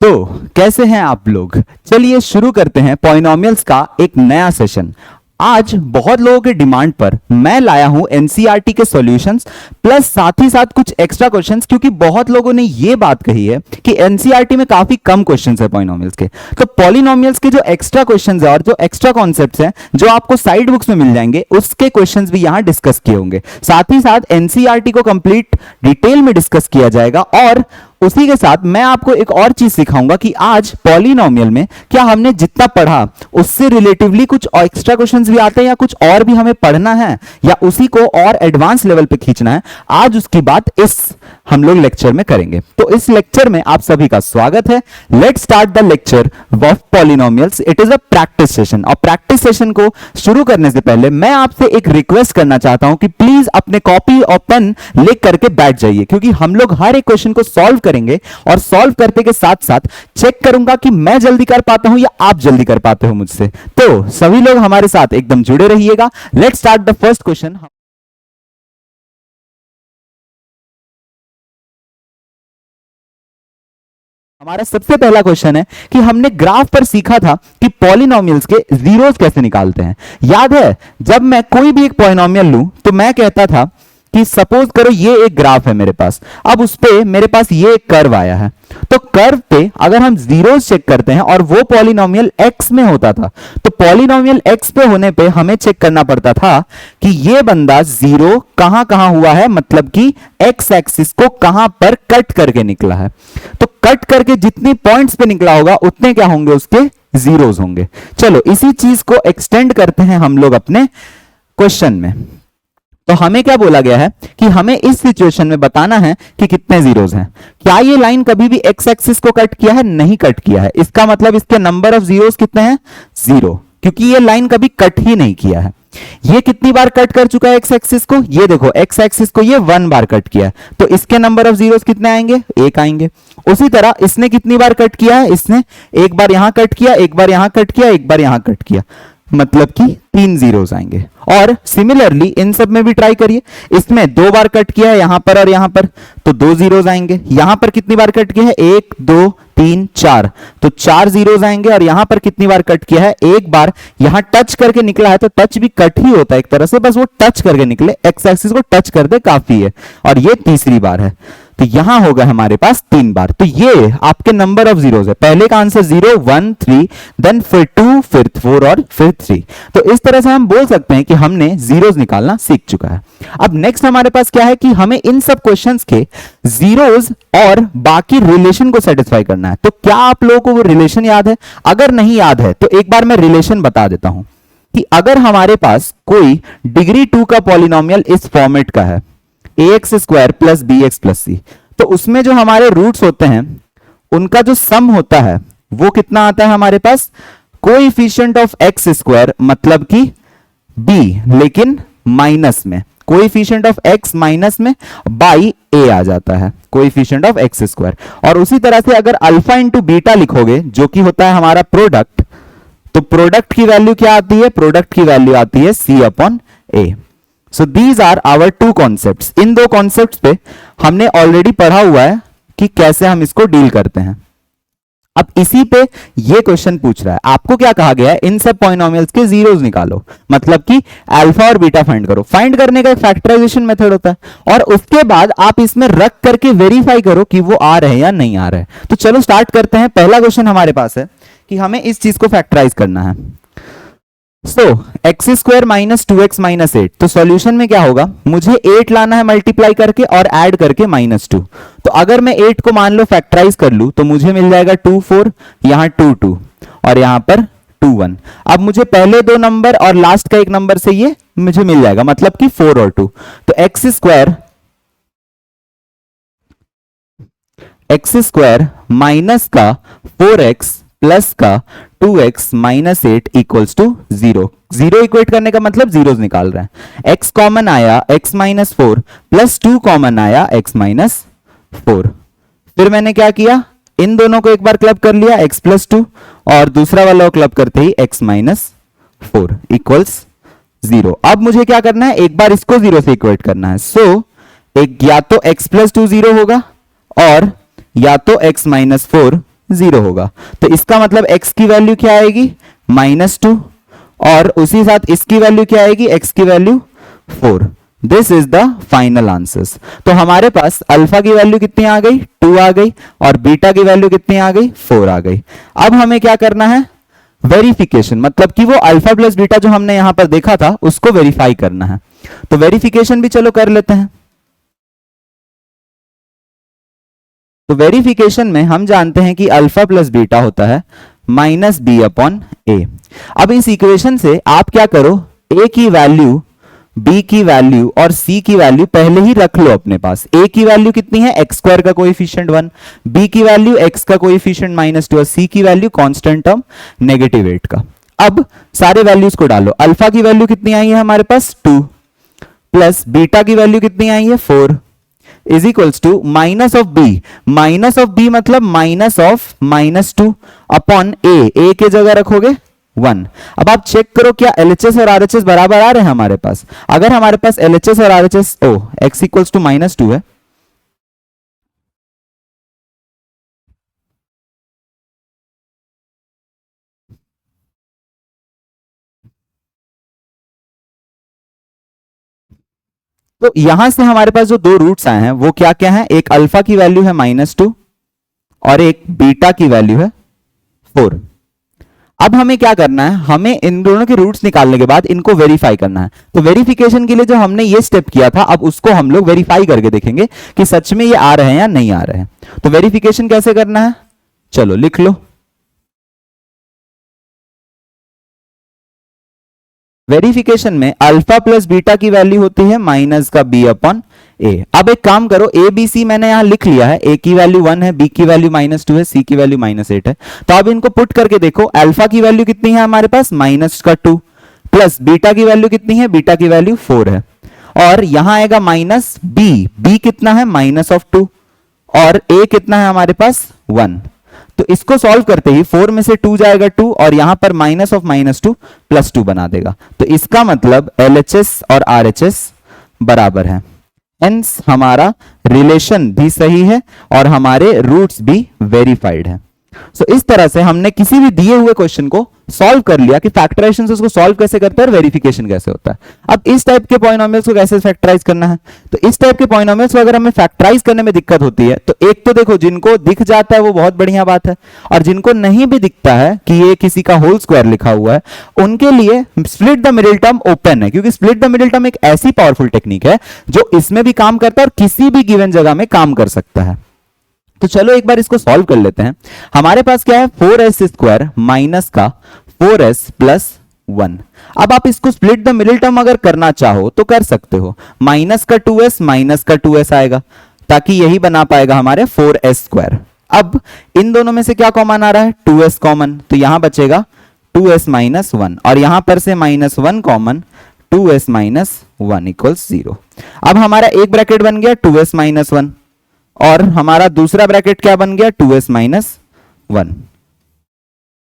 तो कैसे हैं आप लोग। चलिए शुरू करते हैं पॉलिनॉमियल्स का एक नया सेशन। आज बहुत लोगों के डिमांड पर मैं लाया हूं एनसीईआरटी के सॉल्यूशंस प्लस साथ ही साथ कुछ एक्स्ट्रा क्वेश्चंस, क्योंकि बहुत लोगों ने यह बात कही है कि एनसीईआरटी में काफी कम क्वेश्चंस है पॉलिनॉमियल्स के। तो पॉलिनॉमियल्स के जो एक्स्ट्रा क्वेश्चंस है और जो एक्स्ट्रा कॉन्सेप्ट्स हैं जो आपको साइड बुक्स में मिल जाएंगे, उसके क्वेश्चंस भी यहां डिस्कस किए होंगे। साथ ही साथ एनसीईआरटी को कंप्लीट डिटेल में डिस्कस किया जाएगा और उसी के साथ मैं आपको एक और चीज सिखाऊंगा कि आज पॉलिनॉमियल में क्या हमने जितना पढ़ा उससे रिलेटिवली कुछ एक्स्ट्रा क्वेश्चंस भी आते हैं या कुछ और भी हमें पढ़ना है या उसी को और एडवांस लेवल पे खींचना है। आज उसकी बात इस हम लोग लेक्चर में करेंगे। तो इस लेक्चर में आप सभी का स्वागत है। Let's start the lecture of polynomials. It is a practice session और प्रैक्टिस सेशन को शुरू करने से पहले मैं आपसे एक रिक्वेस्ट करना चाहता हूं कि प्लीज अपने कॉपी और पेन लेकर करके बैठ जाइए, क्योंकि हम लोग हर एक क्वेश्चन को सॉल्व करेंगे और सॉल्व करते के साथ साथ चेक करूंगा कि मैं जल्दी कर पाता हूं या आप जल्दी कर पाते हो मुझसे। तो सभी लोग हमारे साथ एकदम जुड़े रहिएगा। Let's start the first question. हमारा सबसे पहला क्वेश्चन है कि हमने ग्राफ पर सीखा था कि पॉलिनॉमियल्स के जीरोस कैसे निकालते हैं। याद है, जब मैं कोई भी एक पॉलिनॉमियल लूं तो मैं कहता था कि सपोज करो ये एक ग्राफ है मेरे पास, अब उस पे मेरे पास ये एक कर्व आया है, तो कर्व पे अगर हम जीरोस चेक करते हैं और वो पॉलिनॉमियल एक्स में होता था, तो पॉलिनॉमियल एक्स पे होने पे हमें चेक करना पड़ता था कि ये बंदा जीरो कहां कहां हुआ है, मतलब कि एक्स एक्सिस को कहां पर कट करके निकला है। तो कट करके जितनी पॉइंट्स पे निकला होगा उतने क्या होंगे, उसके जीरोस होंगे। चलो इसी चीज को एक्सटेंड करते हैं हम लोग अपने क्वेश्चन में। तो हमें क्या बोला गया है कि हमें इस सिचुएशन में बताना है कि कितने जीरोस हैं। क्या ये लाइन कभी भी एक्स एक्सिस को कट किया है? नहीं कट किया है। इसका मतलब इसके नंबर ऑफ जीरोस कितने हैं? जीरो, क्योंकि ये लाइन कभी कट ही नहीं किया है। ये कितनी बार कट कर चुका है एक्स एक्सिस को? ये देखो, एक्स एक्सिस को ये 1 बार कट किया है, तो इसके नंबर ऑफ जीरोस कितने आएंगे? 1 आएंगे। उसी तरह इसने कितनी बार कट किया है? इसने एक बार यहां कट किया, एक बार यहां कट किया, एक बार यहां कट किया, मतलब कि 3 जीरोस आएंगे। और सिमिलरली इन सब में भी ट्राई करिए। इसमें 2 बार कट किया है यहां पर और यहां पर, तो 2 जीरोस आएंगे। यहां पर कितनी बार कट किया है? 1 2 3 4, तो 4 जीरोस आएंगे। और यहां पर कितनी बार कट किया है? एक बार यहां टच करके निकला है, तो टच भी कट ही होता है एक तरह से, बस वो टच करके निकले, एक्स एक्सिस को टच कर दे काफी है। और ये तीसरी बार है, तो यहां होगा हमारे पास 3 बार। तो ये आपके नंबर ऑफ जीरोस है। पहले का आंसर 0 1 3, देन फिर 2, फिर 4 और फिर 3। तो इस तरह से हम बोल सकते हैं कि हमने जीरोस निकालना सीख चुका है। अब नेक्स्ट हमारे पास क्या है कि हमें इन सब क्वेश्चंस के जीरोस और बाकी रिलेशन को सेटिस्फाई करना है। तो क्या आप लोगों को वो रिलेशन याद है? अगर नहीं याद है तो एक बार मैं रिलेशन बता देता हूं कि अगर हमारे पास कोई डिग्री 2 का पॉलिनॉमियल इस फॉर्मेट का है, ax square plus b x plus c, तो उसमें जो हमारे रूट्स होते हैं उनका जो सम होता है वो कितना आता है हमारे पास? कोएफिशिएंट ऑफ एक्स स्क्वायर, मतलब कि b, लेकिन माइनस में, कोएफिशिएंट ऑफ x माइनस में बाई a आ जाता है, कोएफिशिएंट ऑफ एक्स स्क्वायर। और उसी तरह से अगर अल्फा इंटू बीटा लिखोगे, जो कि होता है हमारा प्रोडक्ट, तो प्रोडक्ट की वैल्यू क्या आती है? प्रोडक्ट की वैल्यू आती है c upon a। So these are our 2 concepts. इन 2 कॉन्सेप्ट्स पे हमने ऑलरेडी पढ़ा हुआ है कि कैसे हम इसको डील करते हैं। अब इसी पे ये क्वेश्चन पूछ रहा है, आपको क्या कहा गया है? इन सब पॉलिनॉमियल्स के जीरोस निकालो, मतलब कि अल्फा और बीटा फाइंड करो। फाइंड करने का एक फैक्टराइजेशन मेथड होता है और उसके बाद आप इसमें रख करके वेरीफाई करो कि वो आ रहे हैं या नहीं आ रहे हैं। तो चलो स्टार्ट करते हैं। पहला क्वेश्चन हमारे पास है कि हमें इस चीज को फैक्टराइज करना है। So x square minus 2x minus 8, तो सॉल्यूशन में क्या होगा? मुझे 8 लाना है मल्टीप्लाई करके और ऐड करके -2। तो अगर मैं 8 को मान लो फैक्टराइज कर लूं तो मुझे मिल जाएगा 2 4, यहां 2 2 और यहां पर 2 1। अब मुझे पहले 2 नंबर और लास्ट का एक नंबर से ये मुझे मिल जाएगा, मतलब कि 4 और 2। तो एक्स स्क्वायर माइनस का 4x प्लस का 2x minus 8 equals to 0। 0 equate करने का मतलब जीरोस निकाल रहे हैं। x कॉमन आया x माइनस 4 प्लस 2 कॉमन आया x माइनस 4। फिर मैंने क्या किया? इन दोनों को एक बार क्लब कर लिया, x प्लस 2, और दूसरा वाला को क्लब करते ही x माइनस 4 इक्वल्स 0। अब मुझे क्या करना है? एक बार इसको 0 से इक्वेट करना है। सो एक या तो x प्लस 2 0 होगा और या तो x माइनस 4 जीरो होगा। तो इसका मतलब x की वैल्यू क्या आएगी, -2, और उसी साथ इसकी वैल्यू क्या आएगी, x की value 4। This is the final answers. तो हमारे पास अल्फा की वैल्यू कितनी आ गई, 2 आ गई, और बीटा की वैल्यू कितनी आ गई, 4 आ गई। अब हमें क्या करना है, वेरिफिकेशन, मतलब कि वो अल्फा प्लस बीटा जो हमने यहां पर देखा था उसको वेरीफाई करना है। तो वेरिफिकेशन भी चलो कर लेते हैं। तो वेरिफिकेशन में हम जानते हैं कि अल्फा प्लस बीटा होता है -b/a। अब इस इक्वेशन से आप क्या करो, a की वैल्यू, b की वैल्यू और c की वैल्यू पहले ही रख लो अपने पास। a की वैल्यू कितनी है, x स्क्वायर का कोएफिशिएंट 1, b की वैल्यू x का कोएफिशिएंट -2 और c की वैल्यू कांस्टेंट टर्म -8 का। अब सारे वैल्यूज को डालो। अल्फा की वैल्यू कितनी आई है हमारे पास 2, प्लस बीटा की वैल्यू कितनी आई है 4, is equals to minus of B. Minus of B मतलब माइनस ऑफ -2 अपॉन ए के जगह रखोगे 1। अब आप चेक करो क्या LHS और RHS बराबर आ रहे हैं हमारे पास। अगर हमारे पास LHS और RHS x इक्वल्स टू -2 है, तो यहां से हमारे पास जो दो रूट्स आए हैं वो क्या क्या है, एक अल्फा की वैल्यू है -2 और एक बीटा की वैल्यू है 4। अब हमें क्या करना है, हमें इन दोनों के रूट्स निकालने के बाद इनको वेरीफाई करना है। तो वेरिफिकेशन के लिए जो हमने ये स्टेप किया था, अब उसको हम लोग वेरीफाई करके देखेंगे कि सच में ये आ रहे हैं या नहीं आ रहे हैं। तो वेरिफिकेशन कैसे करना है, चलो लिख लो। वेरिफिकेशन में अल्फा प्लस बीटा की वैल्यू होती है माइनस का b/a। अब एक काम करो, a b c मैंने यहां लिख लिया है। a की वैल्यू 1 है, b की वैल्यू -2 है, c की वैल्यू -8 है। तो अब इनको पुट करके देखो, अल्फा की वैल्यू कितनी है हमारे पास -2, प्लस बीटा की वैल्यू कितनी है, बीटा की वैल्यू 4 है, और यहां आएगा माइनस b कितना है -2, और a कितना है हमारे पास 1। तो इसको सॉल्व करते ही 4 में से 2 जाएगा 2, और यहां पर माइनस ऑफ -2 +2 बना देगा। तो इसका मतलब LHS और RHS बराबर है। हेंस हमारा रिलेशन भी सही है और हमारे रूट्स भी वेरीफाइड है। सो इस तरह से हमने किसी भी दिए हुए क्वेश्चन को सॉल्व कर लिया कि फैक्टराइजेशन से उसको सॉल्व कैसे करते हैं और वेरिफिकेशन कैसे होता है। अब इस टाइप के पॉलिनोमियल्स को कैसे फैक्टराइज करना है, तो इस टाइप के पॉलिनोमियल्स को अगर हमें फैक्टराइज करने में दिक्कत होती है, तो एक तो देखो जिनको दिख जाता है वो बहुत बढ़िया बात है, और जिनको नहीं भी दिखता है कि ये किसी का होल स्क्वायर लिखा हुआ है, उनके लिए split the middle term open है, क्योंकि स्प्लिट द मिडिल टर्म एक ऐसी पावरफुल टेक्निक है जो इसमें भी काम करता है और किसी भी गिवन जगह में काम कर सकता है। तो चलो एक बार इसको सॉल्व कर लेते हैं। हमारे पास क्या है, 4s² माइनस का 4s प्लस 1। अब आप इसको स्प्लिट द मिडिल टर्म अगर करना चाहो तो कर सकते हो। माइनस का 2s आएगा, ताकि यही बना पाएगा हमारे 4s²। अब इन दोनों में से क्या कॉमन आ रहा है, 2s कॉमन, तो यहां बचेगा 2s माइनस 1, और यहां पर से -1 कॉमन, 2s माइनस 1 इक्वल्स 0। अब हमारा एक ब्रैकेट बन गया 2s माइनस 1, और हमारा दूसरा ब्रैकेट क्या बन गया 2s माइनस 1।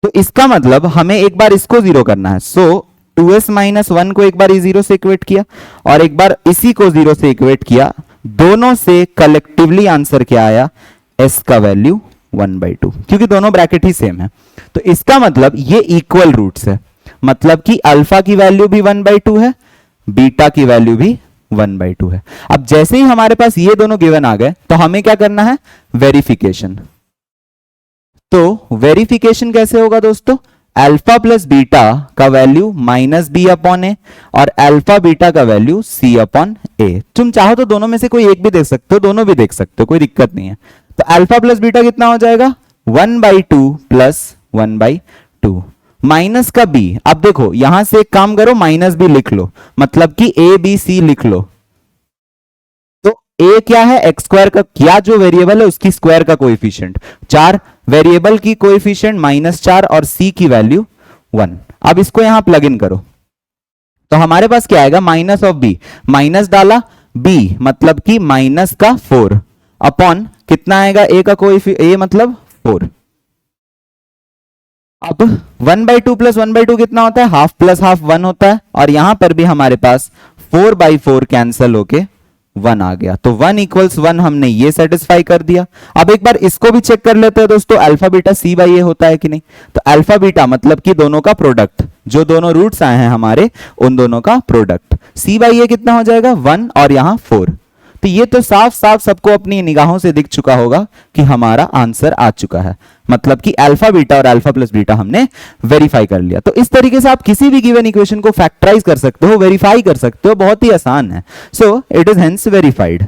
तो इसका मतलब हमें एक बार इसको 0 करना है। सो 2s माइनस 1 को एक बार 0 से इक्वेट किया और एक बार इसी को 0 से इक्वेट किया, दोनों से कलेक्टिवली आंसर क्या आया, s का वैल्यू 1/2, क्योंकि दोनों ब्रैकेट ही सेम है। तो इसका मतलब ये इक्वल रूट्स है, मतलब कि अल्फा की वैल्यू भी 1/2 है, बीटा की वैल्यू भी 1/2 है। अब जैसे ही हमारे पास ये दोनों गिवन आ गए, तो हमें क्या करना है, वेरिफिकेशन। तो वेरिफिकेशन कैसे होगा दोस्तों, अल्फा प्लस बीटा का वैल्यू -b/a और अल्फा बीटा का वैल्यू c/a। तुम चाहो तो दोनों में से कोई एक भी देख सकते हो, दोनों भी देख सकते हो, कोई दिक्कत नहीं है। तो अल्फा प्लस बीटा कितना हो जाएगा, 1/2 प्लस 1/2 माइनस का b। अब देखो यहां से एक काम करो, -b लिख लो, मतलब कि a b c लिख लो। तो a क्या है, x² का, क्या जो वेरिएबल है उसकी स्क्वायर का कोएफिशिएंट 4, वेरिएबल की कोएफिशिएंट -4 और c की वैल्यू 1। अब इसको यहां प्लग इन करो, तो हमारे पास क्या आएगा, माइनस ऑफ b, माइनस डाला b मतलब कि माइनस का 4 अपॉन कितना आएगा, a का कोएफिशिएंट a मतलब 4। अब 1/2 प्लस 1/2 कितना होता है, हाफ प्लस हाफ 1 होता है, और यहां पर भी हमारे पास 4/4 कैंसल होके 1 आ गया, तो 1 इक्वल्स 1 हमने ये सेटिस्फाई कर दिया। अब एक बार इसको भी चेक कर लेते हैं दोस्तों, अल्फा बीटा सी बाई ए होता है कि नहीं। तो अल्फा बीटा मतलब कि दोनों का प्रोडक्ट, जो दोनों रूट्स आए हैं हमारे उन दोनों का प्रोडक्ट। सी बाई ए कितना हो जाएगा 1 और यहां 4। तो ये तो साफ साफ सबको अपनी निगाहों से दिख चुका होगा कि हमारा आंसर आ चुका है, मतलब कि अल्फा बीटा और अल्फा प्लस बीटा हमने वेरीफाई कर लिया। तो इस तरीके से आप किसी भी गिवन इक्वेशन को फैक्टराइज कर सकते हो, वेरीफाई कर सकते हो, बहुत ही आसान है। So it is hence verified.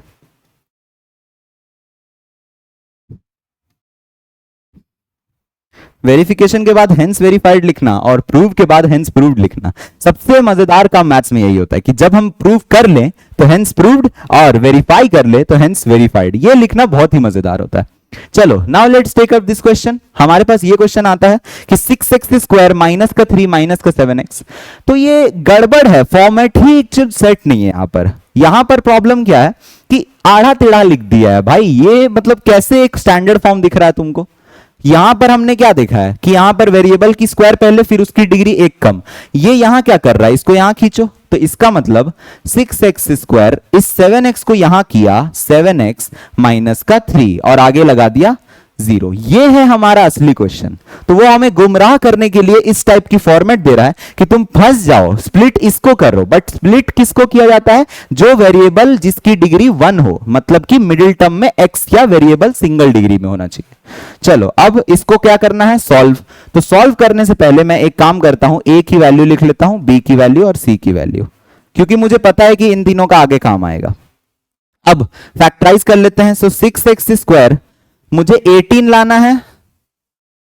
Verification के बाद हेंस वेरीफाइड लिखना और प्रूव के बाद हेंस प्रूव्ड लिखना, सबसे मजेदार काम मैथ्स में यही होता है कि जब हम प्रूव कर लें तो हेंस प्रूव्ड और वेरीफाई कर ले तो हेंस वेरीफाइड। ये लिखना बहुत ही मजेदार होता है। चलो now let's take up this question. हमारे पास ये क्वेश्चन आता है कि 6x स्क्वायर माइनस का 3 माइनस का 7x। तो ये गड़बड़ है, फॉर्मेट ही सेट नहीं है यहां पर प्रॉब्लम क्या है कि आधा टेढ़ा लिख दिया है भाई। ये मतलब कैसे एक स्टैंडर्ड फॉर्म दिख रहा है तुमको। यहां पर हमने क्या देखा है कि यहां पर वेरिएबल की स्क्वायर पहले फिर उसकी डिग्री एक कम। ये यहां क्या कर रहा है, इसको यहां खींचो, तो इसका मतलब 6x स्क्वायर इस 7x को यहां किया 7x माइनस का 3 और आगे लगा दिया 0। ये है हमारा असली क्वेश्चन। तो वो हमें गुमराह करने के लिए इस टाइप की फॉर्मेट दे रहा है कि तुम फंस जाओ, स्प्लिट इसको करो। बट स्प्लिट किसको किया जाता है, जो वेरिएबल जिसकी डिग्री 1 हो, मतलब कि मिडिल टर्म में x या वेरिएबल सिंगल डिग्री में होना चाहिए। चलो अब इसको क्या करना है, सॉल्व। तो सॉल्व करने से पहले मैं एक काम करता हूं, a की वैल्यू लिख लेता हूं, b की वैल्यू और c की वैल्यू, क्योंकि मुझे पता है कि इन तीनों का आगे काम आएगा। अब फैक्टराइज कर लेते हैं। सो 6x स्क्वायर मुझे 18 लाना है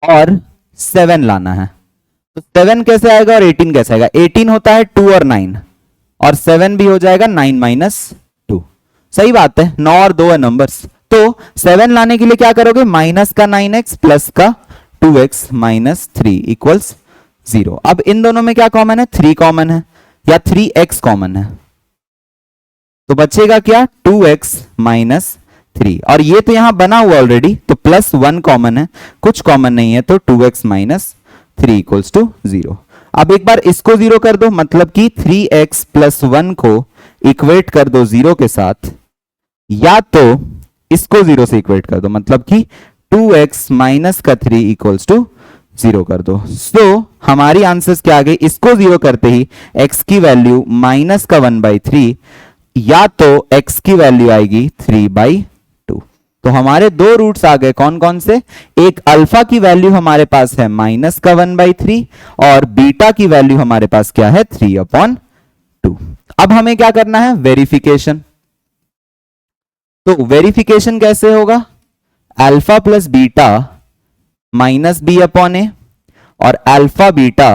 और 7 लाना है। तो 7 कैसे आएगा और 18 कैसे आएगा, 18 होता है 2 और 9 और 7 भी हो जाएगा 9 माइनस 2। सही बात है, 9 और 2 है नंबर्स। तो 7 लाने के लिए क्या करोगे, माइनस का 9x प्लस का 2x माइनस 3 इक्वल्स 0। अब इन दोनों में क्या कॉमन है, 3 कॉमन है या 3x कॉमन है। तो बचेगा क्या, 2x माइनस 3। और ये तो यहां बना हुआ ऑलरेडी, तो प्लस 1 कॉमन है, कुछ कॉमन नहीं है, तो 2x माइनस 3 इक्वल्स टू 0। अब एक बार इसको 0 कर दो, मतलब कि 3x प्लस 1 को इक्वेट कर दो 0 के साथ, या तो इसको 0 से इक्वेट कर दो, मतलब कि 2x माइनस का 3 इक्वल्स टू 0 कर दो। सो हमारी आंसर्स क्या आ गई, इसको 0 करते ही x की वैल्यू माइनस का 1/3 या तो x की वैल्यू आएगी 3/2। तो हमारे दो रूट्स आ गए, कौन कौन से, एक अल्फा की वैल्यू हमारे पास है माइनस का 1/3 और बीटा की वैल्यू हमारे पास क्या है 3/2। अब हमें क्या करना है, वेरिफिकेशन। तो वेरिफिकेशन कैसे होगा, alpha plus beta minus b/a और अल्फा बीटा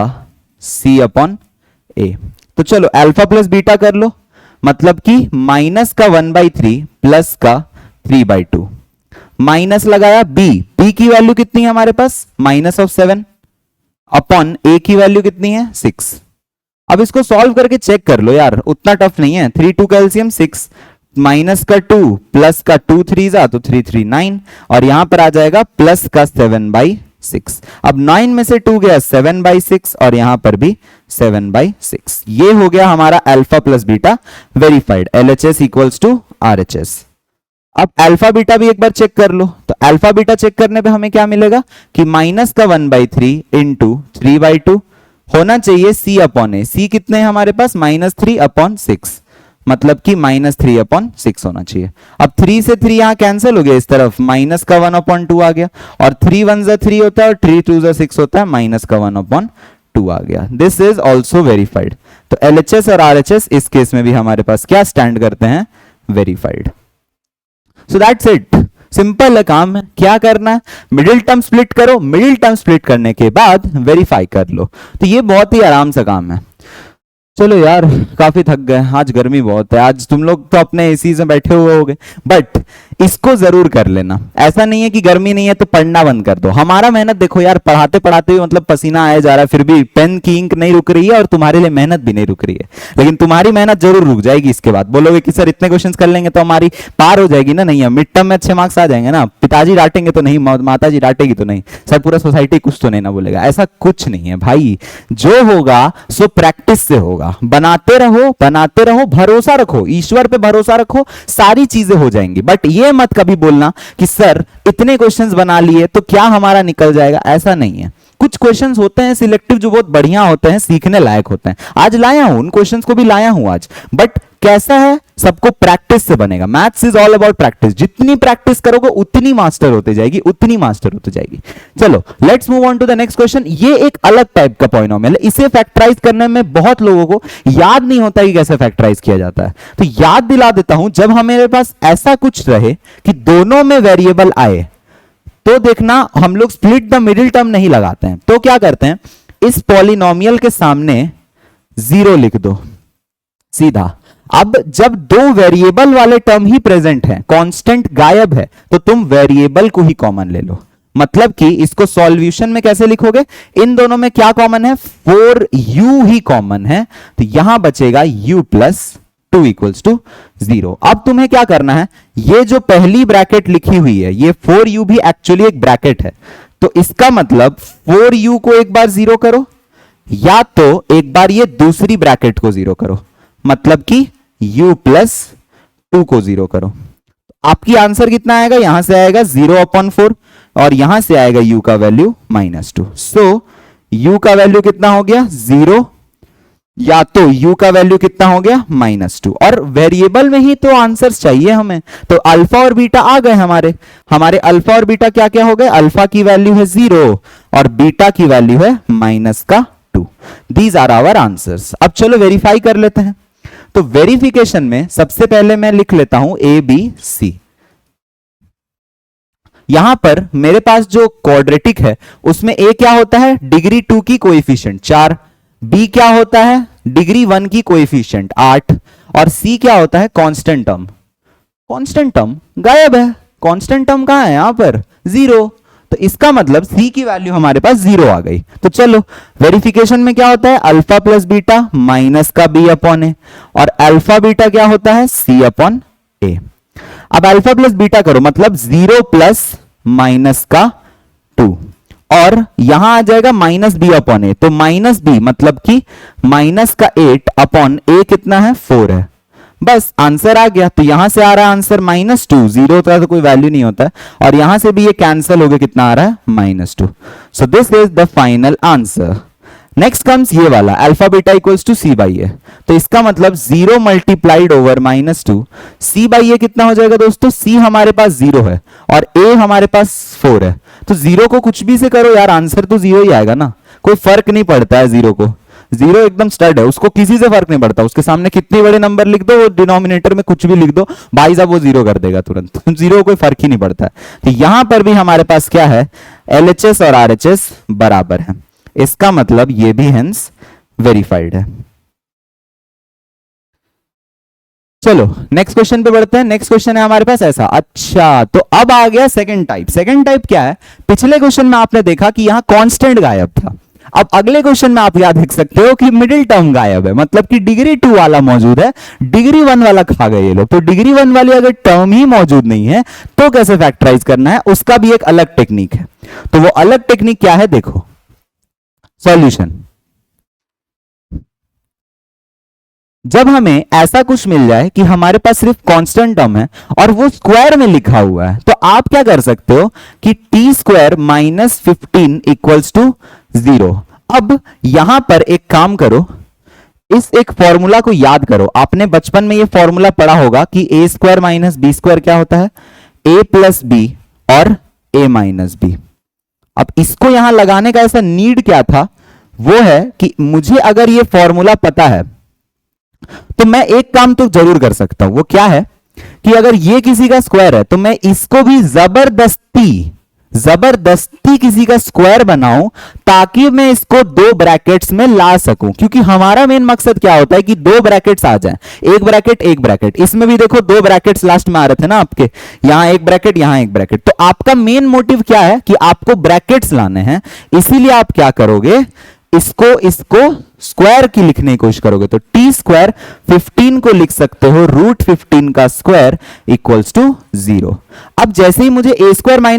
c/a। तो चलो अल्फा प्लस बीटा कर लो, मतलब कि माइनस का 1/3 प्लस का 3/2, माइनस लगाया b की वैल्यू कितनी है हमारे पास, माइनस ऑफ 7 अपॉन a की वैल्यू कितनी है 6। अब इसको सॉल्व करके चेक कर लो यार, उतना टफ नहीं है। 3 2 कैल्सियम 6, माइनस का 2 प्लस का 2 3 जा तो 3 3 9 और यहां पर आ जाएगा प्लस का 7/6। अब 9 में से 2 गया 7/6 और यहां पर भी 7/6। ये हो गया हमारा alpha plus beta verified, LHS equals to RHS। अब अल्फा बीटा भी एक बार चेक कर लो। तो अल्फा बीटा चेक करने पे हमें क्या मिलेगा कि माइनस का 1/3 इंटू 3/2 होना चाहिए c/a। c कितने हैं हमारे पास, -3/6, मतलब कि -3/6 होना चाहिए। अब 3 से 3 यहां कैंसिल हो गया, इस तरफ माइनस का 1/2 आ गया और 3 1 जा 3 होता है और 3 2 जा 6 होता है, माइनस का 1/2 आ गया। This is also verified. तो LHS और RHS इस केस में भी हमारे पास क्या स्टैंड करते हैं, verified. So that's it, simple है काम है। क्या करना है, मिडिल टर्म स्प्लिट करो, मिडिल टर्म स्प्लिट करने के बाद वेरीफाई कर लो। तो ये बहुत ही आराम से काम है। चलो यार काफी थक गए, आज गर्मी बहुत है। आज तुम लोग तो अपने एसी से बैठे हुए होगे, बट इसको जरूर कर लेना। ऐसा नहीं है कि गर्मी नहीं है तो पढ़ना बंद कर दो। हमारा मेहनत देखो यार, पढ़ाते पढ़ाते भी मतलब पसीना आया जा रहा है, फिर भी पेन की इंक नहीं रुक रही है और तुम्हारे लिए मेहनत भी नहीं रुक रही है। लेकिन तुम्हारी मेहनत जरूर रुक जाएगी इसके बाद। बोलोगे कि सर इतने क्वेश्चन कर लेंगे तो हमारी पार हो जाएगी ना, नहीं है, मिड टर्म में अच्छे मार्क्स आ जाएंगे ना, पिताजी डांटेंगे तो नहीं, माता जी डांटेगी तो नहीं, सर पूरा सोसाइटी कुछ तो नहीं ना बोलेगा। ऐसा कुछ नहीं है भाई, जो होगा सो प्रैक्टिस से होगा। होगा। बनाते रहो, भरोसा रखो, ईश्वर पे भरोसा रखो, सारी चीजें हो जाएंगी। बट ये मत कभी बोलना कि सर इतने क्वेश्चंस बना लिए तो क्या हमारा निकल जाएगा, ऐसा नहीं है। कुछ क्वेश्चंस होते हैं सिलेक्टिव जो बहुत बढ़िया होते हैं, सीखने लायक होते हैं। आज लाया हूं, उन क्वेश्चंस को भी लाया हूं आज। बट कैसा है, सबको प्रैक्टिस से बनेगा। Maths is all about practice. जितनी प्रैक्टिस करोगे उतनी मास्टर होते जाएगी, उतनी मास्टर होते जाएगी। चलो let's move on to the next question. ये एक अलग टाइप का पॉलिनोमियल है। इसे फैक्टराइज करने में बहुत लोगों को याद नहीं होता कि कैसे फैक्टराइज किया जाता है, तो याद दिला देता हूं। जब हमारे पास ऐसा कुछ रहे कि दोनों में वेरिएबल आए, तो देखना हम लोग स्प्लिट द मिडिल टर्म नहीं लगाते हैं। तो क्या करते हैं, इस पॉलिनोमियल के सामने 0 लिख दो सीधा। अब जब दो वेरिएबल वाले टर्म ही प्रेजेंट है, कांस्टेंट गायब है, तो तुम वेरिएबल को ही कॉमन ले लो। मतलब कि इसको सॉल्यूशन में कैसे लिखोगे, इन दोनों में क्या कॉमन है, 4u ही कॉमन है, तो यहां बचेगा u प्लस 2 इक्वल्स टू 0। अब तुम्हें क्या करना है, ये जो पहली ब्रैकेट लिखी हुई है, ये 4u भी एक्चुअली एक ब्रैकेट है, तो इसका मतलब 4u को एक बार 0 करो, या तो एक बार ये दूसरी ब्रैकेट को 0 करो, मतलब कि u प्लस 2 को 0 करो। आपकी आंसर कितना आएगा, यहां से आएगा 0/4 और यहां से आएगा u का वैल्यू -2। सो u का वैल्यू कितना हो गया 0, या तो u का वैल्यू कितना हो गया -2। और वेरिएबल में ही तो आंसर्स चाहिए हमें, तो अल्फा और बीटा आ गए हमारे अल्फा और बीटा क्या क्या हो गए, अल्फा की वैल्यू है 0 और बीटा की वैल्यू है -2। These are our answers. अब चलो वेरीफाई कर लेते हैं। तो वेरिफिकेशन में सबसे पहले मैं लिख लेता हूं ABC। यहां पर मेरे पास जो क्वाड्रेटिक है उसमें a क्या होता है, डिग्री 2 की कोएफिशिएंट 4, b क्या होता है, डिग्री 1 की कोएफिशिएंट 8, और c क्या होता है, कांस्टेंट टर्म। कांस्टेंट टर्म गायब है, कांस्टेंट टर्म कहां है, यहां पर 0। तो इसका मतलब c की वैल्यू हमारे पास 0 आ गई। तो चलो वेरिफिकेशन में क्या होता है, अल्फा प्लस बीटा माइनस का b अपॉन ए, और अल्फा बीटा क्या होता है, c अपॉन ए। अब अल्फा प्लस बीटा करो, मतलब 0 प्लस माइनस का 2, और यहां आ जाएगा -b अपॉन ए, तो -b मतलब कि माइनस का 8 अपॉन ए कितना है, 4 है। बस आंसर आ गया। तो यहां से आ रहा है आंसर -2, 0 का तो कोई वैल्यू नहीं होता है, और यहां से भी ये कैंसिल हो गया, कितना आ रहा है, -2। So this is the final answer. Next comes ये वाला, alpha beta equals to c by a. तो इसका मतलब 0 multiplied over -2, c by a कितना हो जाएगा दोस्तों, c हमारे पास 0 है और a हमारे पास 4 है, तो 0 को कुछ भी से करो यार, आंसर तो 0 ही आएगा ना, कोई फर्क नहीं पड़ता है 0 को। 0 एकदम स्टड है, उसको किसी से फर्क नहीं पड़ता, उसके सामने कितने बड़े नंबर लिख दो, वो डिनोमिनेटर में कुछ भी लिख दो, भाई साहब वो 0 कर देगा तुरंत। 0 कोई फर्क ही नहीं पड़ता है। तो यहां पर भी हमारे पास क्या है, LHS और RHS बराबर है, इसका मतलब ये भी हेंस वेरीफाइड है। चलो नेक्स्ट क्वेश्चन पे बढ़ते हैं। नेक्स्ट क्वेश्चन है हमारे पास ऐसा। अच्छा, तो अब आ गया सेकंड टाइप। सेकंड टाइप क्या है, पिछले क्वेश्चन में आपने देखा कि यहां कांस्टेंट गायब था, अब अगले क्वेश्चन में आप याद देख सकते हो कि मिडिल टर्म गायब है, मतलब कि डिग्री 2 वाला मौजूद है, डिग्री 1 वाला खा गए ये लोग। तो डिग्री 1 वाली अगर टर्म ही मौजूद नहीं है तो कैसे फैक्टराइज करना है, उसका भी एक अलग टेक्निक है। तो वो अलग टेक्निक क्या है, देखो सॉल्यूशन। जब हमें ऐसा कुछ मिल जाए कि हमारे पास सिर्फ कांस्टेंट टर्म है और वो स्क्वायर में लिखा हुआ है, तो आप क्या कर सकते हो कि t² -15 इक्वल्स टू 0। अब यहां पर एक काम करो, इस एक फॉर्मूला को याद करो। आपने बचपन में ये फॉर्मूला पढ़ा होगा कि a² - b² क्या होता है, a प्लस b और a माइनस b। अब इसको यहां लगाने का ऐसा नीड क्या था, वो है कि मुझे अगर ये फॉर्मूला पता है तो मैं एक काम तो जरूर कर सकता हूं। वो क्या है कि अगर ये किसी का स्क्वायर है तो मैं इसको भी जबरदस्ती किसी का स्क्वायर बनाऊं ताकि मैं इसको 2 ब्रैकेट्स में ला सकूं, क्योंकि हमारा मेन मकसद क्या होता है कि 2 ब्रैकेट्स आ जाएं, एक ब्रैकेट एक ब्रैकेट। इसमें भी देखो 2 ब्रैकेट्स लास्ट में आ रहे थे ना आपके, यहां एक ब्रैकेट यहां एक ब्रैकेट। तो आपका मेन मोटिव क्या है कि आपको ब्रैकेट्स लाने हैं, इसीलिए आप क्या करोगे, इसको स्क्वायर की लिखने की कोशिश करोगे। तो t² 15 को लिख सकते हो √15 का स्क्वायर इक्वल्स टू 0। अब जैसे ही मुझे a²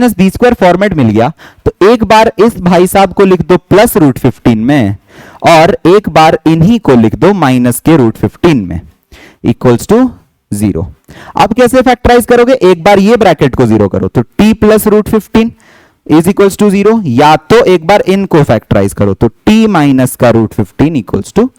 - b² फॉर्मेट मिल गया तो एक बार इस भाई साहब को लिख दो प्लस √15 में, और एक बार इन्हीं को लिख दो माइनस के रूट 15 में इक्वल्स टू 0। अब कैसे फैक्टराइज करोगे, एक बार ये ब्रैकेट को 0 करो तो t plus root 15 is equals to 0, या तो एक बार इनको फैक्टराइज करो तो t माइनस का रूट 15 इक्वल्स टू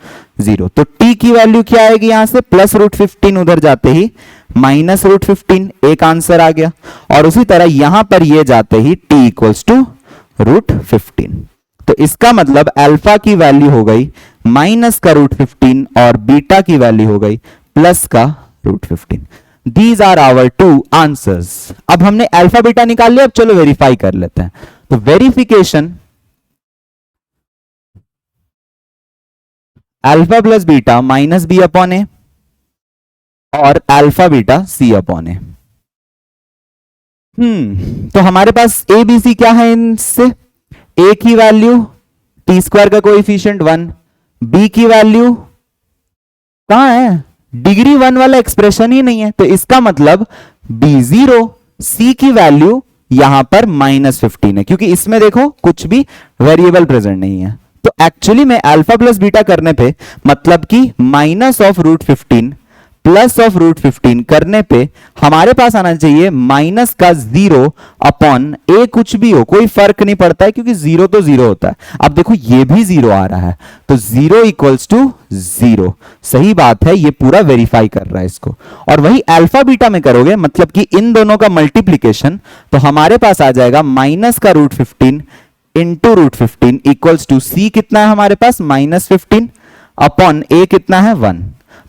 0। तो t की वैल्यू क्या आएगी, यहां से प्लस रूट 15 उधर जाते ही माइनस रूट 15, एक आंसर आ गया। और उसी तरह यहां पर ये जाते ही t इक्वल्स टू रूट 15। तो इसका मतलब अल्फा की वैल्यू हो गई माइनस का रूट 15 और बीटा की वैल्यू हो गई प्लस का root 15। These are our two answers. अब हमने अल्फा बीटा निकाल लिया, अब चलो वेरीफाई कर लेते हैं। तो verification alpha plus beta minus b upon a और alpha beta c upon a. तो हमारे पास ए बी सी क्या है, इनसे ए की वैल्यू टी स्क्वायर का कोएफिशिएंट 1, बी की वैल्यू कहां है, डिग्री 1 वाला एक्सप्रेशन ही नहीं है, तो इसका मतलब b0, c की वैल्यू यहां पर -15 है, क्योंकि इसमें देखो कुछ भी वेरिएबल प्रेजेंट नहीं है। तो एक्चुअली में अल्फा प्लस बीटा करने पे मतलब कि minus of root 15 plus of root 15 करने पे हमारे पास आना चाहिए माइनस का 0 अपॉन ए, कुछ भी हो कोई फर्क नहीं पड़ता है, क्योंकि 0 तो 0 होता है। अब देखो ये भी 0 आ रहा है, तो 0 इक्वल्स टू 0। सही बात है, ये पूरा वेरीफाई कर रहा है इसको। और वही अल्फा बीटा में करोगे मतलब कि इन दोनों का मल्टीप्लीकेशन, तो हमारे पास आ जाएगा माइनस का root 15 into root 15 equals to c कितना है हमारे पास -15 अपॉन ए कितना है 1।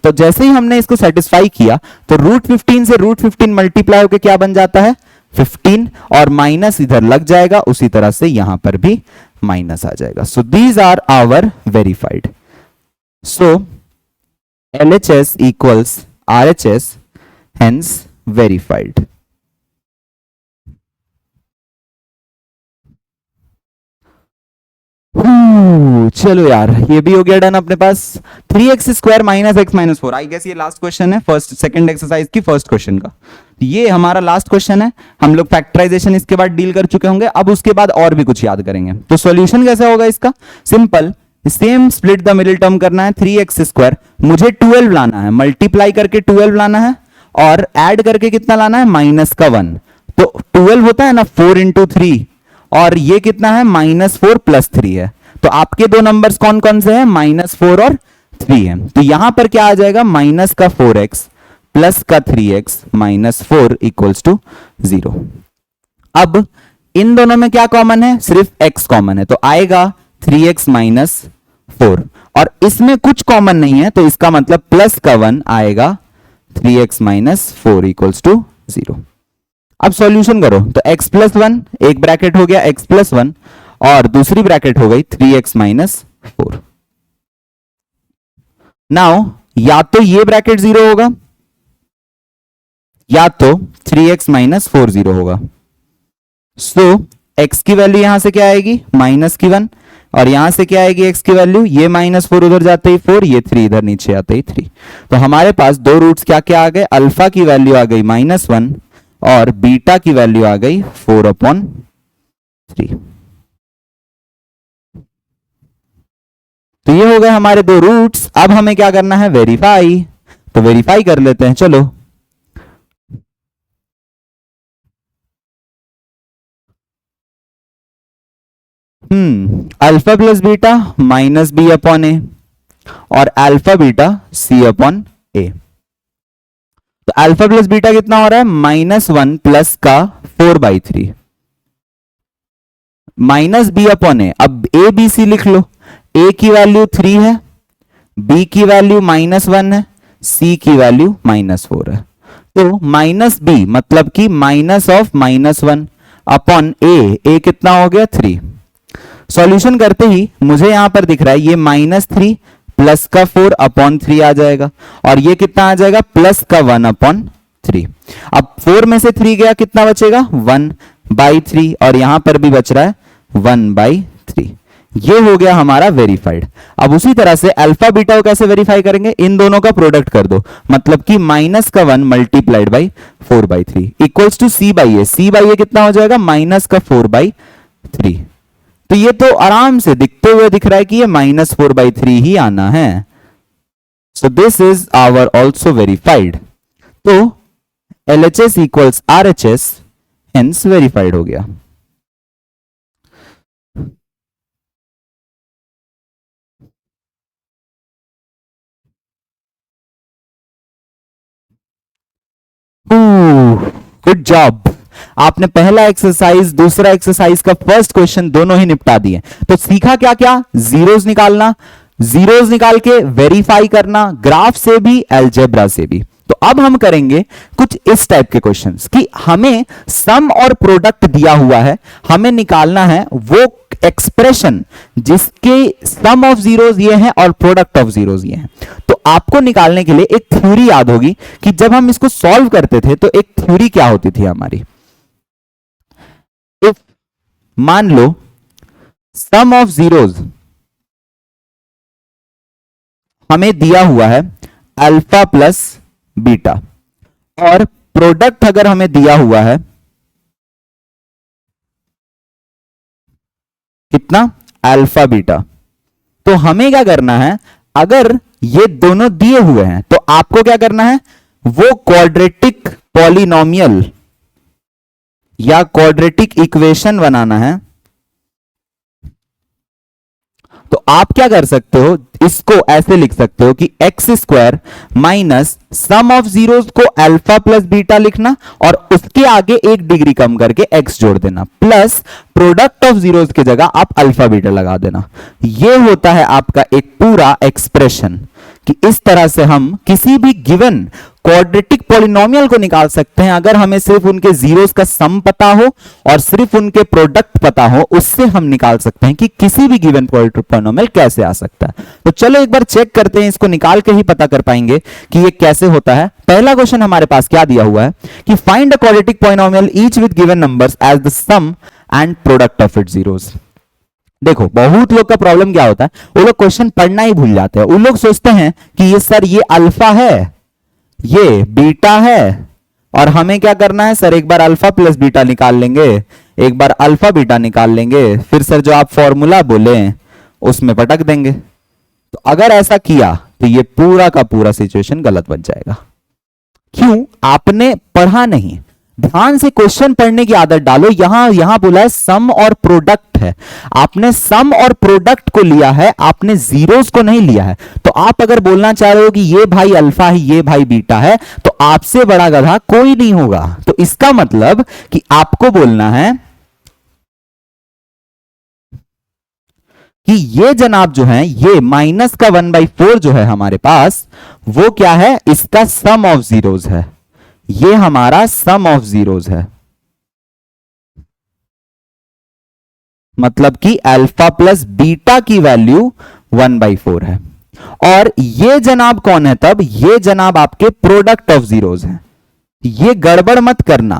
तो जैसे ही हमने इसको सेटिस्फाई किया तो रूट 15 से रूट 15 मल्टीप्लाई होकर क्या बन जाता है 15, और माइनस इधर लग जाएगा, उसी तरह से यहां पर भी माइनस आ जाएगा। So these are our verified. So LHS equals RHS, hence verified. चलो यार, ये भी हो गया डन अपने पास। 3x square minus x minus 4, I guess ये लास्ट क्वेश्चन है फर्स्ट सेकंड एक्सरसाइज की फर्स्ट क्वेश्चन का। ये हमारा लास्ट क्वेश्चन है, हम लोग फैक्टराइजेशन इसके बाद डील कर चुके होंगे, अब उसके बाद और भी कुछ याद करेंगे। तो सॉल्यूशन कैसे होगा इसका, simple, same split the middle term करना है। 3x स्क्वायर मुझे 12 लाना है, मल्टीप्लाई करके 12 लाना है, और ऐड करके कितना लाना है माइनस का 1। तो 12 होता है ना 4 इंटू 3, और ये कितना है -4 प्लस 3 है। तो आपके दो नंबर्स कौन कौन से हैं, -4 और 3 है। तो यहां पर क्या आ जाएगा, माइनस का 4x प्लस का 3x -4 इक्वल्स टू 0। अब इन दोनों में क्या कॉमन है, सिर्फ x कॉमन है, तो आएगा 3x -4, और इसमें कुछ कॉमन नहीं है, तो इसका मतलब प्लस का 1 आएगा 3x -4 इक्वल्स टू 0। अब सॉल्यूशन करो तो x प्लस 1, एक ब्रैकेट हो गया x प्लस 1, और दूसरी ब्रैकेट हो गई 3x -4। नाउ या तो ये ब्रैकेट 0 होगा या तो 3x -4 0 होगा। सो x की वैल्यू यहां से क्या आएगी माइनस की 1, और यहां से क्या आएगी x की वैल्यू, ये -4 उधर जाते ही 4, ये 3 इधर नीचे आते ही 3। तो हमारे पास दो रूट्स क्या क्या आ गए, अल्फा की वैल्यू आ गई -1 और बीटा की वैल्यू आ गई 4/3। तो ये हो गए हमारे दो रूट्स। अब हमें क्या करना है, वेरीफाई। तो वेरीफाई कर लेते हैं, चलो। अल्फा प्लस बीटा -b/a और अल्फा बीटा c/a। तो अल्फा प्लस बीटा कितना हो रहा है, -1 प्लस का 4/3 -b/a। अब a b c लिख लो, a की वैल्यू 3 है, b की वैल्यू -1 है, c की वैल्यू -4 है। तो -b मतलब कि माइनस ऑफ -1 अपॉन a कितना हो गया 3। सॉल्यूशन करते ही मुझे यहां पर दिख रहा है ये -3 प्लस का 4/3 आ जाएगा, और ये कितना आ जाएगा प्लस का 1/3। अब 4 में से 3 गया, कितना बचेगा 1/3, और यहां पर भी बच रहा है 1/3। ये हो गया हमारा वेरीफाइड। अब उसी तरह से अल्फा बीटा को कैसे वेरीफाई करेंगे, इन दोनों का प्रोडक्ट कर दो, मतलब कि माइनस का 1 multiplied by 4/3 equals to c/a। c/a कितना हो जाएगा, -4/3। तो ये तो आराम से दिखते हुए दिख रहा है कि ये -4/3 ही आना है। सो this is our also verified. तो LHS equals RHS, hence verified हो गया। गुड जॉब, आपने पहला एक्सरसाइज, दूसरा एक्सरसाइज का फर्स्ट क्वेश्चन दोनों ही निपटा दिए। तो सीखा क्या क्या? जीरोस निकालना, जीरोस निकाल के वेरीफाई करना, ग्राफ से भी अलजेब्रा से भी। तो अब हम करेंगे कुछ इस टाइप के क्वेश्चंस कि हमें सम और प्रोडक्ट दिया हुआ है, हमें निकालना है वो एक्सप्रेशन जिसके सम ऑफ जीरोस ये है और प्रोडक्ट ऑफ जीरोस ये है। तो आपको निकालने के लिए एक थ्योरी याद होगी कि जब हम इसको सॉल्व करते थे तो एक थ्योरी क्या होती थी हमारी। इफ मान लो सम ऑफ जीरोस हमें दिया हुआ है अल्फा प्लस बीटा, और प्रोडक्ट अगर हमें दिया हुआ है कितना? Alpha beta. तो हमें क्या करना है, अगर ये दोनों दिए हुए हैं तो आपको क्या करना है, वो क्वाड्रेटिक पॉलिनोमियल या क्वाड्रेटिक इक्वेशन बनाना है। तो आप क्या कर सकते हो, इसको ऐसे लिख सकते हो कि x² minus sum of zeros को अल्फा प्लस बीटा लिखना और उसके आगे एक डिग्री कम करके x जोड़ देना, प्लस प्रोडक्ट ऑफ जीरोस की जगह आप अल्फा बीटा लगा देना। यह होता है आपका एक पूरा एक्सप्रेशन कि इस तरह से हम किसी भी गिवन क्वाड्रेटिक पॉलिनोमियल को निकाल सकते हैं अगर हमें सिर्फ उनके जीरोस का सम पता हो और सिर्फ उनके प्रोडक्ट पता हो, उससे हम निकाल सकते हैं कि किसी भी गिवन क्वाड्रेटिक पॉलिनोमियल कैसे आ सकता है। तो चलो एक बार चेक करते हैं, इसको निकाल के ही पता कर पाएंगे कि ये कैसे होता है। पहला क्वेश्चन हमारे पास क्या दिया हुआ है कि find a quadratic polynomial each with given numbers as the sum and product of its zeros. देखो बहुत लोग का प्रॉब्लम क्या होता है, वो लोग क्वेश्चन पढ़ना ही भूल जाते हैं। वो लोग सोचते हैं कि ये सर ये अल्फा है, ये बीटा है, और हमें क्या करना है सर, एक बार अल्फा प्लस बीटा निकाल लेंगे, एक बार अल्फा बीटा निकाल लेंगे, फिर सर जो आप फॉर्मूला बोले उसमें पटक देंगे। तो अगर ऐसा किया तो ये पूरा का पूरा सिचुएशन गलत बन जाएगा। क्यों? आपने पढ़ा नहीं। ध्यान से क्वेश्चन पढ़ने की आदत डालो। यहां बोला है सम और प्रोडक्ट है, आपने सम और प्रोडक्ट को लिया है, आपने जीरोस को नहीं लिया है। तो आप अगर बोलना चाह रहे हो कि ये भाई अल्फा है, ये भाई बीटा है, तो आपसे बड़ा गधा कोई नहीं होगा। तो इसका मतलब कि आपको बोलना है कि ये जनाब जो है, ये माइनस का 1/4 जो है हमारे पास, वो क्या है, इसका सम ऑफ जीरोस है। ये हमारा सम ऑफ जीरोस है, मतलब कि अल्फा प्लस बीटा की वैल्यू 1/4 है। और ये जनाब कौन है तब? ये जनाब आपके प्रोडक्ट ऑफ जीरोस है। ये गड़बड़ मत करना,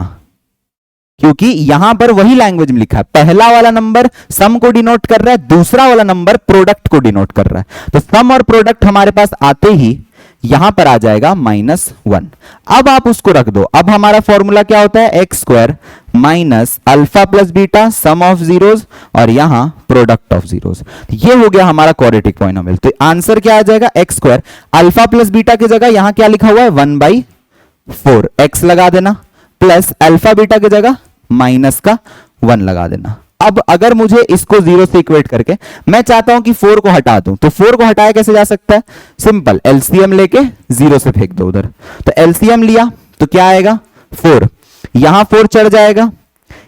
क्योंकि यहां पर वही लैंग्वेज में लिखा है। पहला वाला नंबर सम को डिनोट कर रहा है, दूसरा वाला नंबर प्रोडक्ट को डिनोट कर रहा है। तो सम और प्रोडक्ट हमारे पास आते ही यहां पर आ जाएगा -1। अब आप उसको रख दो। अब हमारा फॉर्मूला क्या होता है, x² minus alpha plus beta some of zeros और यहां प्रोडक्ट ऑफ जीरोस। ये हो गया हमारा क्वाड्रेटिक पॉलिनोमियल। तो आंसर क्या आ जाएगा, x²। अल्फा प्लस बीटा की जगह यहां क्या लिखा हुआ है, 1/4, x लगा देना, प्लस अल्फा बीटा की जगह माइनस का 1 लगा देना। अब अगर मुझे इसको 0 से इक्वेट करके मैं चाहता हूं कि 4 को हटा दूं, तो 4 को हटाया कैसे जा सकता है, सिंपल, एलसीएम लेके 0 से फेंक दो उधर। तो एलसीएम लिया तो क्या आएगा, 4। यहां 4 चढ़ जाएगा,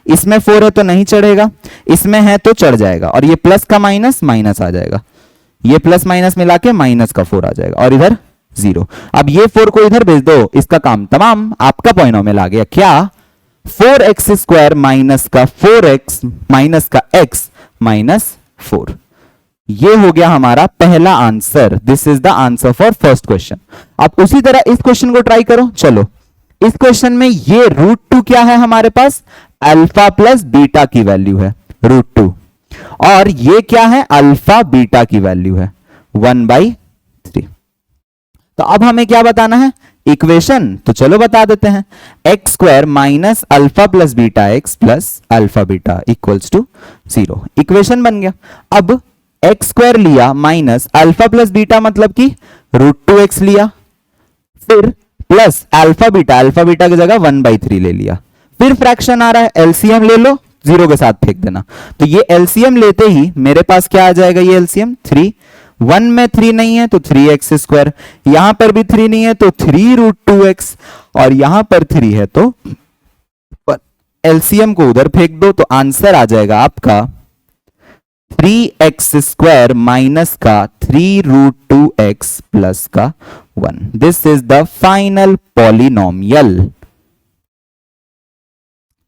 इसमें 4 है तो नहीं चढ़ेगा, इसमें है तो चढ़ जाएगा, और ये प्लस का माइनस माइनस आ जाएगा, ये प्लस माइनस मिला के माइनस का 4 आ जाएगा, और इधर 0। अब ये 4 को इधर भेज दो, इसका काम तमाम, आपका पॉलिनोमियल आ गया। क्या, 4x² माइनस का 4x माइनस का x माइनस 4। ये हो गया हमारा पहला answer. This is the answer for first question. अब उसी तरह इस क्वेश्चन को ट्राई करो। चलो, इस क्वेश्चन में ये √2 क्या है हमारे पास, अल्फा प्लस बीटा की वैल्यू है √2, और ये क्या है, अल्फा बीटा की वैल्यू है 1/3। तो अब हमें क्या बताना है, इक्वेशन तो चलो बता देते हैं, x square minus alpha plus beta x plus alpha beta equals to 0। Equation बन गया। अब एक्स स्क्वायर लिया माइनस अल्फा प्लस बीटा मतलब कि √2x लिया, फिर प्लस अल्फा बीटा की जगह 1/3 ले लिया, फिर फ्रैक्शन आ रहा है, एलसीएम ले लो, 0 के साथ फेंक देना। तो ये एलसीएम लेते ही मेरे पास क्या आ जाएगा, ये एलसीएम 3, 1 में 3 नहीं है तो 3x स्क्वायर, यहां पर भी 3 नहीं है तो 3√2x, और यहां पर 3 है तो एलसीएम को उधर फेंक दो, तो आंसर आ जाएगा आपका 3x स्क्वायर माइनस का 3√2x प्लस का 1। This is the final polynomial.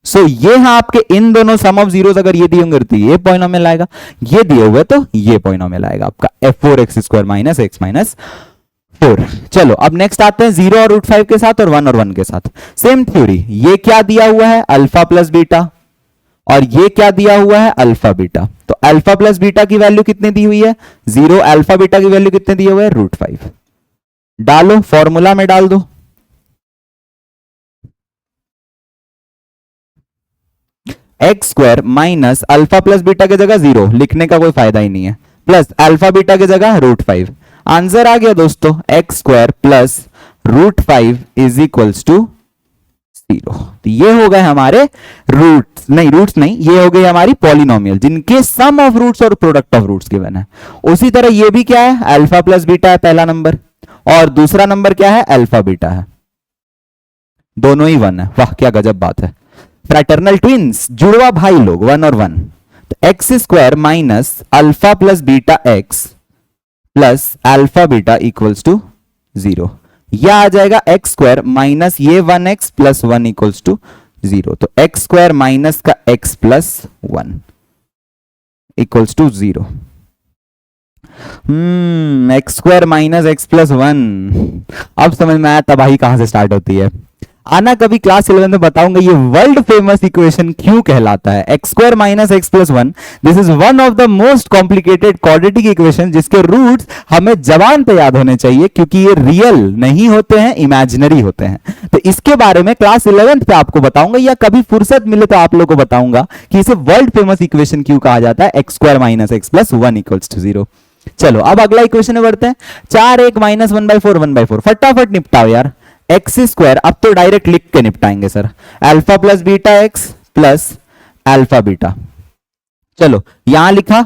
So ये है आपके इन दोनों सम ऑफ जीरोस, अगर ये दिए होंगे तो ये पॉलिनोमियल आएगा, ये दिए हुए तो ये पॉलिनोमियल आएगा आपका f4x square minus x minus 4। चलो अब नेक्स्ट आते हैं 0 और √5 के साथ और 1 और 1 के साथ। सेम थ्योरी, ये क्या दिया हुआ है, अल्फा प्लस बीटा, और ये क्या दिया हुआ है, अल्फा बीटा। तो अल्फा प्लस बीटा की वैल्यू कितनी दी हुई है 0, अल्फा बीटा की वैल्यू कितने दिए हुए है √5। डालो फॉर्मूला में डाल दो, x square minus alpha plus beta की जगह 0 लिखने का कोई फायदा ही नहीं है, प्लस अल्फा बीटा की जगह √5। आंसर आ गया दोस्तों, x square plus √5 is equals to 0। तो ये हो गए हमारे रूट्स नहीं, ये हो गई हमारी पॉलिनोमियल जिनके सम ऑफ रूट्स और प्रोडक्ट ऑफ रूट्स गिवन है। उसी तरह ये भी क्या है, अल्फा प्लस बीटा है पहला नंबर, और दूसरा नंबर क्या है, अल्फा बीटा है, दोनों ही 1 है। वाह क्या गजब बात है, फ्रैटर्नल ट्विंस, जुड़वा भाई लोग, 1 और 1। तो x square minus alpha plus beta x plus alpha beta equals to 0। यह आ जाएगा एक्स स्क्वायर माइनस ये 1x प्लस 1 इक्वल्स टू 0। तो एक्स स्क्वायर माइनस का x plus 1 equals to 0। X square minus x plus 1, अब समझ में आया तबाही कहां से स्टार्ट होती है। आना कभी क्लास 11 में बताऊंगा ये वर्ल्ड फेमस इक्वेशन क्यों कहलाता है, x square minus x plus 1। This is one of the most complicated quadratic equation जिसके रूट्स हमें जबान पे याद होने चाहिए, क्योंकि ये रियल नहीं होते हैं, इमेजिनरी होते हैं। तो इसके बारे में क्लास 11 पे आपको बताऊंगा, या कभी फुर्सत मिले तो आप लोग को बताऊंगा कि इसे वर्ल्ड फेमस इक्वेशन क्यों कहा जाता है, x square minus x plus 1 equals to 0। चलो अब अगला इक्वेशन में बढ़ते हैं, 4 माइनस 1/4 1/4, फटाफट निपटाओ यार। एक्स स्क्वायर अब तो डायरेक्ट लिख के निपटाएंगे sir, alpha plus beta x plus alpha beta. चलो यहां लिखा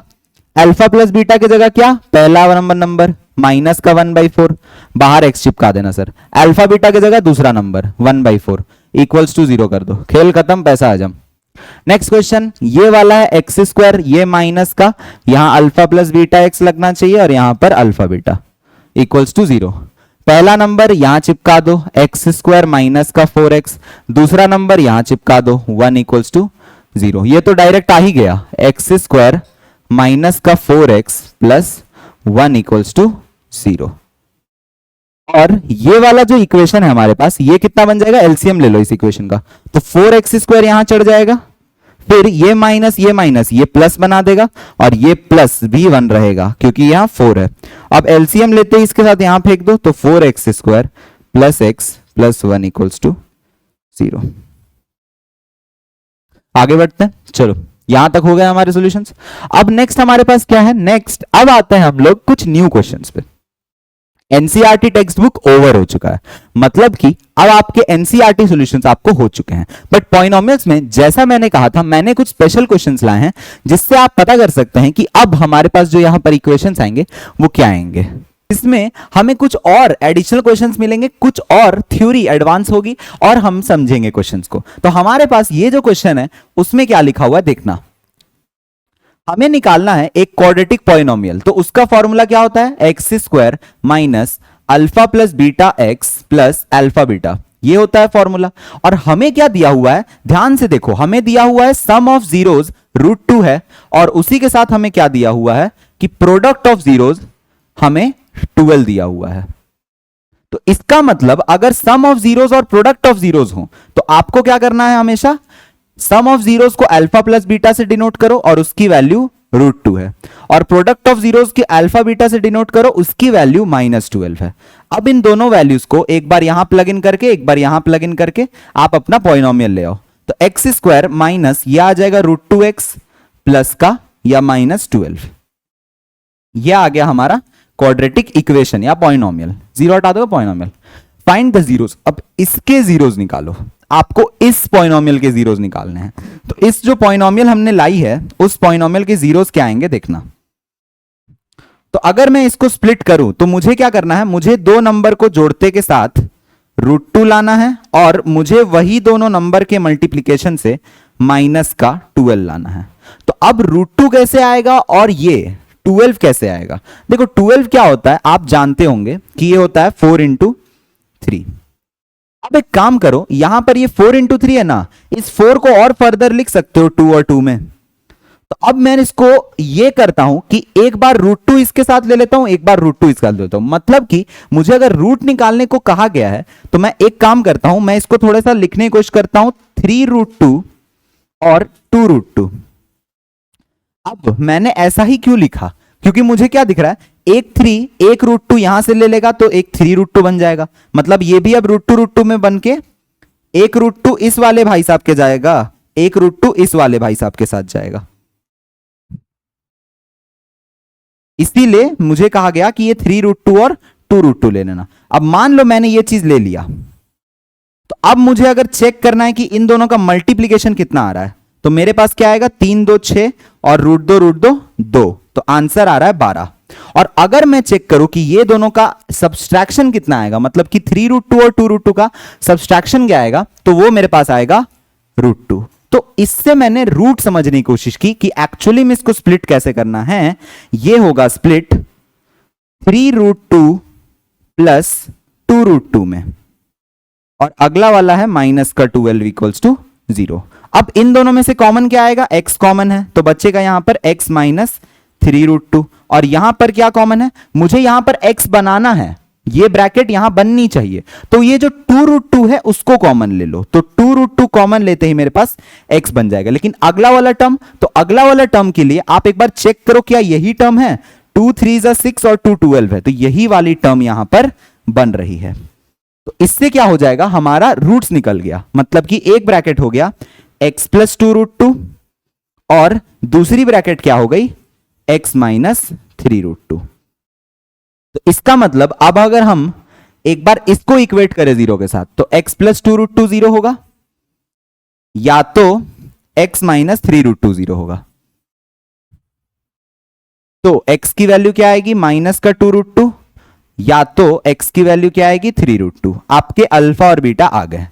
अल्फा प्लस बीटा की जगह क्या, पहला नंबर माइनस का 1/4, बाहर एक्स चिपका देना सर, अल्फा बीटा की जगह दूसरा नंबर 1/4 इक्वल्स टू 0 कर दो, खेल खत्म, पैसा हजम। नेक्स्ट क्वेश्चन ये वाला है, एक्स स्क्वायर ये माइनस का, यहां अल्फा प्लस बीटा एक्स लगना चाहिए और यहां पर अल्फा बीटा इक्वल्स टू 0। पहला नंबर यहां चिपका दो, एक्स स्क्वायर माइनस का 4x, दूसरा नंबर यहां चिपका दो 1 इक्वल्स टू 0। ये तो डायरेक्ट आ ही गया, एक्स स्क्वायर माइनस का 4x प्लस 1 इक्वल्स टू 0। और ये वाला जो इक्वेशन है हमारे पास, ये कितना बन जाएगा, एलसीएम ले लो इस इक्वेशन का, तो 4x स्क्वायर यहां चढ़ जाएगा, फिर ये माइनस ये प्लस बना देगा, और ये प्लस भी 1 रहेगा क्योंकि यहां 4 है। अब एलसीएम लेते ही इसके साथ यहां फेंक दो, तो 4x square plus x plus 1 equals to 0। आगे बढ़ते हैं, चलो यहां तक हो गए हमारे सॉल्यूशंस। अब नेक्स्ट हमारे पास क्या है, नेक्स्ट अब आते हैं हम लोग कुछ न्यू क्वेश्चंस पे। एनसीईआरटी टेक्स्ट बुक ओवर हो चुका है, मतलब कि अब आपके एनसीईआरटी सॉल्यूशंस आपको हो चुके हैं, बट पॉलिनोमियल्स में जैसा मैंने कहा था, मैंने कुछ स्पेशल क्वेश्चंस लाए हैं जिससे आप पता कर सकते हैं कि अब हमारे पास जो यहां पर इक्वेशंस आएंगे वो क्या आएंगे। इसमें हमें कुछ और एडिशनल क्वेश्चंस मिलेंगे, कुछ और थ्योरी एडवांस होगी और हम समझेंगे क्वेश्चंस को। तो हमारे पास ये जो क्वेश्चन है उसमें क्या लिखा हुआ है देखना, हमें निकालना है एक क्वाड्रेटिक पॉलिनोमियल, तो उसका फॉर्मूला क्या होता है, x square minus alpha plus beta x plus alpha beta, ये होता है फॉर्मूला। और हमें क्या दिया हुआ है, ध्यान से देखो, हमें दिया हुआ है सम ऑफ जीरोस √2 है, और उसी के साथ हमें क्या दिया हुआ है कि प्रोडक्ट ऑफ जीरोस हमें 12 दिया हुआ है। तो इसका मतलब अगर सम ऑफ जीरोस और प्रोडक्ट ऑफ जीरोस हो तो आपको क्या करना है, हमेशा सम ऑफ जीरोस को अल्फा प्लस बीटा से डिनोट करो और उसकी वैल्यू √2 है, और प्रोडक्ट ऑफ जीरोस की अल्फा बीटा से डिनोट करो, उसकी वैल्यू -12 है। अब इन दोनों वैल्यूज को एक बार यहां प्लग इन करके एक बार यहां प्लग इन करके आप अपना पॉलिनोमियल ले आओ। तो एक्स स्क्वायर माइनस यह आ जाएगा √2x प्लस का या -12, यह आ गया हमारा क्वाड्रेटिक इक्वेशन या पॉलिनोमियल। जीरो हटा दो पॉलिनोमियल। Find the zeros. अब इसके जीरोस निकालो, आपको इस पॉलिनोमियल के जीरोस निकालने हैं। तो इस जो पॉलिनोमियल हमने लाई है उस पॉलिनोमियल के जीरोस क्या आएंगे देखना। तो अगर मैं इसको स्प्लिट करूं तो मुझे क्या करना है, मुझे दो नंबर को जोड़ते के साथ √2 लाना है और मुझे वही दोनों नंबर के मल्टीप्लीकेशन से माइनस का 12 लाना है। तो अब √2 कैसे आएगा और ये 12 कैसे आएगा। देखो 12 क्या होता है आप जानते होंगे कि ये होता है 4 × 3। अब एक काम करो, यहां पर ये 4 × 3 है ना, इस 4 को और फर्दर लिख सकते हो 2 और 2 में। तो अब मैं इसको ये करता हूं कि एक बार √2 इसके साथ ले लेता हूं, एक बार √2 इसके साथ ले लेता हूं। मतलब कि मुझे अगर रूट निकालने को कहा गया है तो मैं एक काम करता हूं, मैं इसको थोड़ा सा लिखने की कोशिश करता हूं 3√2 और 2√2। अब मैंने ऐसा ही क्यों लिखा, क्योंकि मुझे क्या दिख रहा है, एक 3 एक √2 यहां से ले लेगा तो एक 3√2 बन जाएगा। मतलब ये भी अब √2 में बन के एक √2 इस वाले भाई साहब के जाएगा, एक √2 इस वाले भाई साहब के साथ जाएगा। इसीलिए मुझे कहा गया कि ये 3√2 और 2√2 ले लेना। अब मान लो मैंने ये चीज ले लिया, तो अब मुझे अगर चेक करना है कि इन दोनों का मल्टीप्लीकेशन कितना आ रहा है, तो मेरे पास क्या आएगा 3 2 6 और √2 2, तो आंसर आ रहा है 12। और अगर मैं चेक करूं कि ये दोनों का सब्सट्रैक्शन कितना आएगा, मतलब कि 3√2 और 2√2 का सब्सट्रैक्शन क्या आएगा, तो वो मेरे पास आएगा √2। तो इससे मैंने रूट समझने की कोशिश की कि एक्चुअली में इसको स्प्लिट कैसे करना है। ये होगा स्प्लिट 3√2 प्लस 2√2 में, और अगला वाला है माइनस का 12 = 0। अब इन दोनों में से कॉमन क्या आएगा, x कॉमन है तो बचेगा यहां पर x माइनस 3√2, और यहां पर क्या कॉमन है, मुझे यहां पर x बनाना है, ये ब्रैकेट यहां बननी चाहिए। तो ये जो 2√2 है उसको कॉमन ले लो, तो 2√2 कॉमन लेते ही मेरे पास x बन जाएगा। लेकिन अगला वाला टर्म, तो अगला वाला टर्म के लिए आप एक बार चेक करो क्या यही टर्म है, 2 3 6 और 2 12 है, तो यही वाली टर्म यहां पर बन रही है। तो इससे क्या हो जाएगा, हमारा रूट्स निकल गया। मतलब कि एक ब्रैकेट हो गया x प्लस 2√2 और दूसरी ब्रैकेट क्या हो गई x माइनस 3√2। तो इसका मतलब अब अगर हम एक बार इसको इक्वेट करें 0 के साथ, तो x प्लस 2√2 0 होगा, या तो x माइनस 3√2 0 होगा। तो x की वैल्यू क्या आएगी, माइनस का 2√2, या तो x की वैल्यू क्या आएगी 3√2। आपके अल्फा और बीटा आ गए,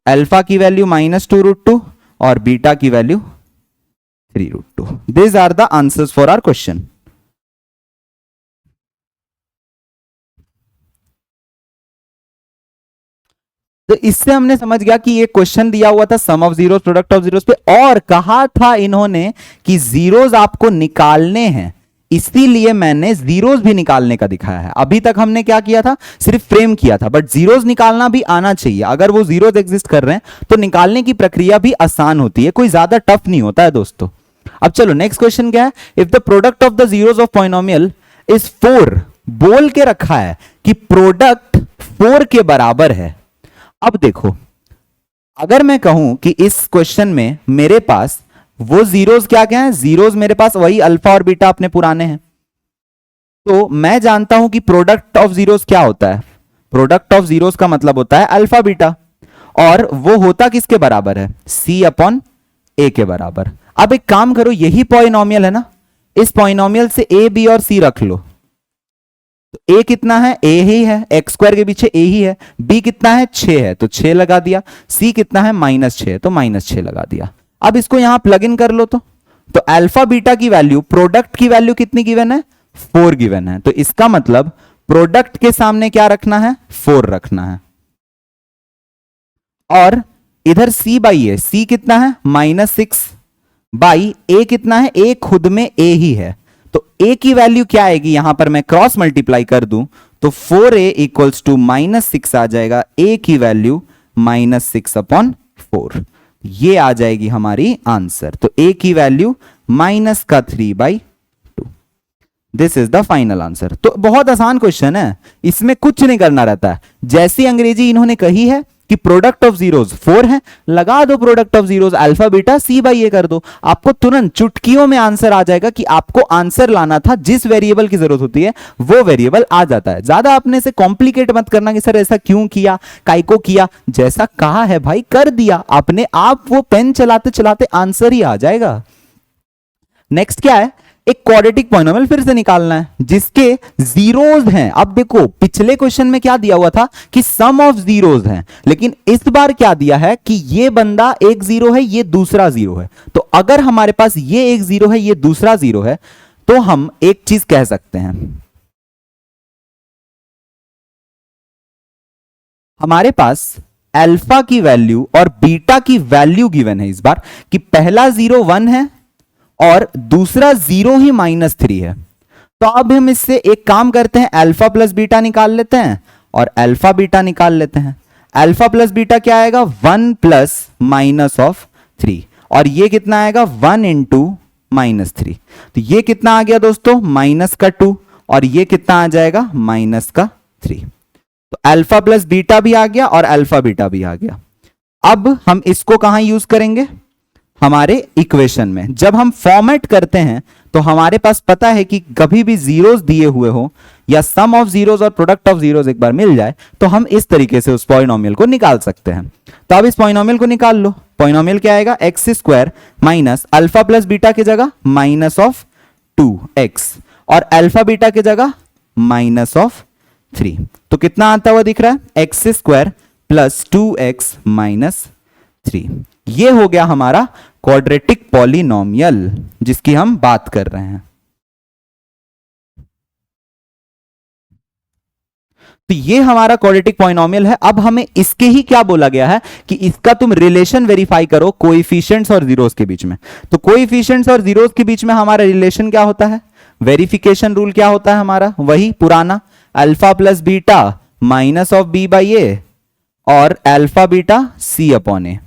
अल्फा की वैल्यू माइनस 2√2 और बीटा की value 3√2। These are the answers for our question. तो इससे हमने समझ गया कि ये क्वेश्चन दिया हुआ था sum of zeros product of zeros पे, और कहा था इन्होंने कि जीरोस आपको निकालने हैं, इसीलिए मैंने जीरोस भी निकालने का दिखाया है। अभी तक हमने क्या किया था, सिर्फ फ्रेम किया था, बट जीरोस निकालना भी आना चाहिए। अगर वो जीरोस एग्जिस्ट कर रहे हैं तो निकालने की प्रक्रिया भी आसान होती है, कोई ज्यादा टफ नहीं होता है दोस्तों। अब चलो नेक्स्ट क्वेश्चन क्या है, if the product of the zeros of polynomial is 4, बोल के रखा है कि प्रोडक्ट 4 के बराबर है। अब देखो, अगर मैं कहूं कि इस क्वेश्चन में मेरे पास वो जीरोस क्या क्या हैं, जीरोस मेरे पास वही अल्फा और बीटा अपने पुराने हैं, तो मैं जानता हूं कि प्रोडक्ट ऑफ जीरोस क्या होता है, प्रोडक्ट ऑफ जीरोस का मतलब होता है अल्फा बीटा, और वो होता किसके बराबर है, c/a के बराबर। अब एक काम करो, यही पॉलिनोमियल है ना, इस पॉलिनोमियल से a b और c रख लो। तो a कितना है, a ही है, x² के पीछे a ही है, b कितना है 6 है तो 6 लगा दिया, c कितना है -6 है तो -6 लगा दिया। अब इसको यहां प्लग इन कर लो, तो अल्फा बीटा की वैल्यू, प्रोडक्ट की वैल्यू कितनी गिवन है, 4 गिवन है, तो इसका मतलब प्रोडक्ट के सामने क्या रखना है, 4 रखना है। और इधर c/a, c कितना है -6 बाई a कितना है, a खुद में a ही है, तो a की वैल्यू क्या आएगी, यहां पर मैं क्रॉस मल्टीप्लाई कर दूं तो 4a = -6 आ जाएगा, a की वैल्यू -6/4, ये आ जाएगी हमारी आंसर। तो a की value -3/2। This is the final answer. तो बहुत आसान क्वेश्चन है, इसमें कुछ नहीं करना रहता है। जैसी अंग्रेजी इन्होंने कही है कि प्रोडक्ट ऑफ जीरोस 4 है, लगा दो product of zeros alpha beta c by a कर दो, आपको तुरंत चुटकियों में आंसर आ जाएगा कि आपको आंसर लाना था, जिस वेरिएबल की जरूरत होती है वो वेरिएबल आ जाता है। ज्यादा अपने से कॉम्प्लिकेट मत करना कि सर ऐसा क्यों किया, काइको किया, जैसा कहा है भाई कर दिया आपने, आप वो पेन चलाते चलाते आंसर ही आ जाएगा। नेक्स्ट क्या है, एक क्वाड्रेटिक पॉलिनोमियल फिर से निकालना है जिसके जीरोज हैं। अब देखो पिछले क्वेश्चन में क्या दिया हुआ था कि सम ऑफ जीरोज हैं, लेकिन इस बार क्या दिया है कि ये बंदा एक जीरो है, ये दूसरा जीरो है। तो अगर हमारे पास ये एक जीरो है, ये दूसरा जीरो है, तो हम एक चीज कह सकते हैं, हमारे पास अल्फा की वैल्यू और बीटा की वैल्यू गिवन है इस बार कि पहला जीरो 1 है और दूसरा 0 ही -3 है। तो अब हम इससे एक काम करते हैं, अल्फा प्लस बीटा निकाल लेते हैं और अल्फा बीटा निकाल लेते हैं। अल्फा प्लस बीटा क्या आएगा, 1 प्लस माइनस ऑफ 3, और ये कितना आएगा 1 इंटू -3। तो ये कितना आ गया दोस्तों, माइनस का 2, और ये कितना आ जाएगा माइनस का 3। तो अल्फा प्लस बीटा भी आ गया और अल्फा बीटा भी आ गया। अब हम इसको कहां यूज करेंगे, हमारे इक्वेशन में। जब हम फॉर्मेट करते हैं तो हमारे पास पता है कि कभी भी जीरोस दिए हुए हो या सम ऑफ जीरोस और प्रोडक्ट ऑफ जीरोस एक बार मिल जाए तो हम इस तरीके से उस पॉलिनोमियल को निकाल सकते हैं। तो अब इस पॉलिनोमियल को निकाल लो। पॉलिनोमियल क्या आएगा, x square minus alpha plus beta की जगह माइनस ऑफ 2x और अल्फा बीटा की जगह माइनस ऑफ 3। तो कितना आता हुआ दिख रहा है, x square plus 2x minus 3। ये हो गया हमारा क्वाड्रेटिक पॉलिनोमियल जिसकी हम बात कर रहे हैं। तो ये हमारा क्वाड्रेटिक पॉलिनोमियल है। अब हमें इसके ही क्या बोला गया है कि इसका तुम रिलेशन वेरीफाई करो कोएफिशिएंट्स और जीरोस के बीच में। तो कोएफिशिएंट्स और जीरोस के बीच में हमारा रिलेशन क्या होता है, वेरिफिकेशन रूल क्या होता है हमारा, वही पुराना alpha plus beta minus of b by a और alpha beta c upon a.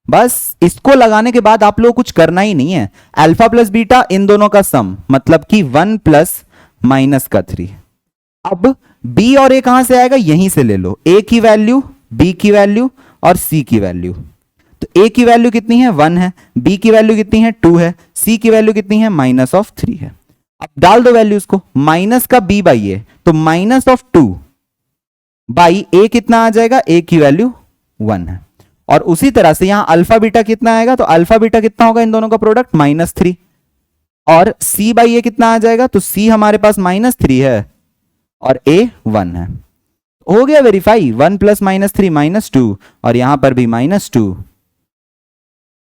बस इसको लगाने के बाद आप लोग कुछ करना ही नहीं है। अल्फा प्लस बीटा इन दोनों का सम, मतलब कि 1 प्लस माइनस का 3। अब b और a कहां से आएगा, यहीं से ले लो, a की वैल्यू, b की वैल्यू और c की वैल्यू। तो a की वैल्यू कितनी है 1 है, b की वैल्यू कितनी है 2 है, c की वैल्यू कितनी है माइनस ऑफ 3 है। अब डाल दो वैल्यूज को, माइनस का b बाई ए, तो माइनस ऑफ 2 बाई a कितना आ जाएगा, a की वैल्यू 1 है। और उसी तरह से यहां अल्फा बीटा कितना आएगा, तो अल्फा बीटा कितना होगा इन दोनों का प्रोडक्ट -3, और c बाई ए कितना आ जाएगा, तो c हमारे पास -3 है और a 1 है। हो गया वेरीफाई, 1 प्लस -3 -2, और यहां पर भी -2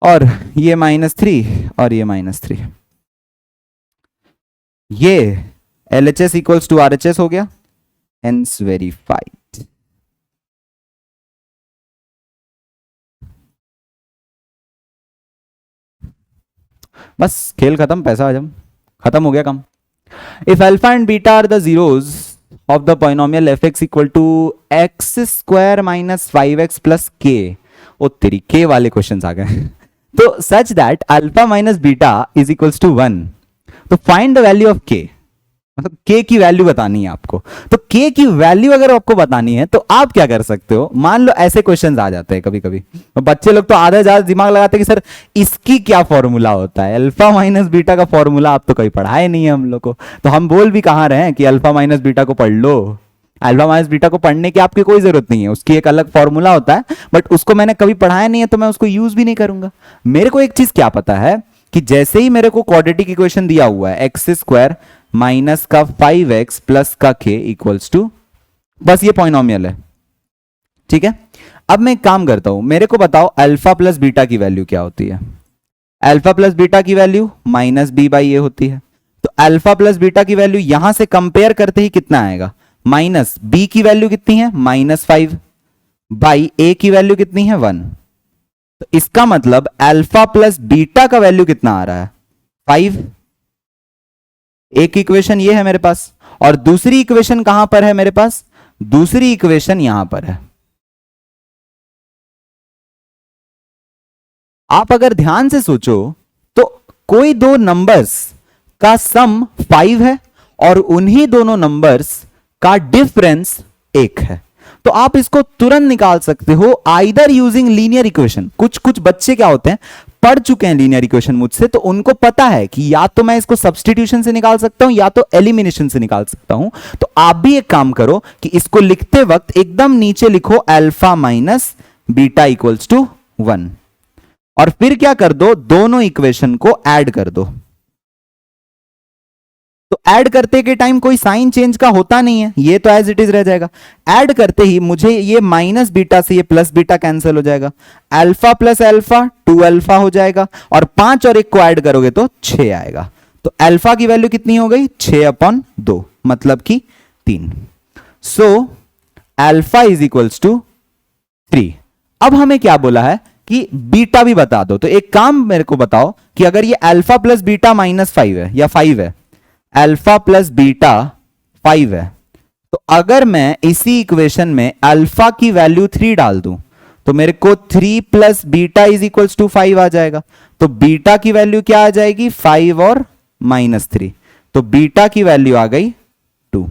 और ये -3 और ये -3। ये LHS इक्वल्स टू RHS हो गया, हेंस वेरीफाइड। बस खेल खत्म, पैसा हजम, खत्म हो गया काम। If alpha and beta are the zeros of the polynomial fx equal to x square minus 5x plus K, ओ तेरी के वाले क्वेश्चंस आ गए। तो such that alpha minus beta is equals to 1, तो फाइंड द वैल्यू ऑफ के, मतलब के की वैल्यू बतानी है आपको। तो के की वैल्यू अगर आपको बतानी है तो आप क्या कर सकते हो, मान लो ऐसे क्वेश्चंस आ जाते हैं कभी कभी, तो बच्चे लोग तो आधा ज्यादा दिमाग लगाते हैं कि सर इसकी क्या फॉर्मूला होता है, अल्फा माइनस बीटा का फॉर्मूला आप तो कहीं पढ़ाए नहीं है हम लोग को। तो हम बोल भी कहां रहे हैं कि अल्फा माइनस बीटा को पढ़ लो। अल्फा माइनस बीटा को पढ़ने की आपकी कोई जरूरत नहीं है, उसकी एक अलग फॉर्मूला होता है, बट उसको मैंने कभी पढ़ाया नहीं है तो मैं उसको यूज भी नहीं करूंगा। मेरे को एक चीज क्या पता है कि जैसे ही मेरे को क्वाड्रेटिक इक्वेशन दिया हुआ है एक्स स्क्वायर माइनस का 5x प्लस का k इक्वल्स टू, बस ये पॉलिनोमियल है, ठीक है। अब मैं एक काम करता हूं, मेरे को बताओ अल्फा प्लस बीटा की वैल्यू क्या होती है। अल्फा प्लस बीटा की वैल्यू माइनस बी बाई ए होती है। तो अल्फा प्लस बीटा की वैल्यू यहां से कंपेयर करते ही कितना आएगा, माइनस बी की वैल्यू कितनी है -5 बाई ए की वैल्यू कितनी है 1। तो इसका मतलब अल्फा प्लस बीटा का वैल्यू कितना आ रहा है 5। एक इक्वेशन ये है मेरे पास, और दूसरी इक्वेशन कहां पर है मेरे पास, दूसरी इक्वेशन यहां पर है। आप अगर ध्यान से सोचो तो कोई दो नंबर्स का सम 5 है और उन्हीं दोनों नंबर्स का डिफरेंस 1 है। तो आप इसको तुरंत निकाल सकते हो आइदर यूजिंग लीनियर इक्वेशन। कुछ कुछ बच्चे क्या होते हैं, पढ़ चुके हैं लीनियर इक्वेशन मुझसे, तो उनको पता है कि या तो मैं इसको सब्स्टिट्यूशन से निकाल सकता हूं या तो एलिमिनेशन से निकाल सकता हूं। तो आप भी एक काम करो कि इसको लिखते वक्त एकदम नीचे लिखो alpha minus beta equals to 1, और फिर क्या कर दो, दोनों इक्वेशन को ऐड कर दो। तो ऐड करते के टाइम कोई साइन चेंज का होता नहीं है, ये तो एज इट इज रह जाएगा। ऐड करते ही मुझे ये माइनस बीटा से ये प्लस बीटा कैंसिल हो जाएगा, अल्फा प्लस अल्फा 2 अल्फा हो जाएगा, और 5 और 1 को ऐड करोगे तो 6 आएगा। तो अल्फा की वैल्यू कितनी हो गई, 6/2, मतलब कि 3। So alpha is equals to 3। अब हमें क्या बोला है कि बीटा भी बता दो। तो एक काम मेरे को बताओ कि अगर ये अल्फा प्लस बीटा -5 है या 5 है, अल्फा प्लस बीटा 5 है, तो अगर मैं इसी इक्वेशन में अल्फा की वैल्यू 3 डाल दूं तो मेरे को 3 plus beta is equals to 5 आ जाएगा। तो बीटा की वैल्यू क्या आ जाएगी, 5 और -3, तो बीटा की वैल्यू आ गई 2।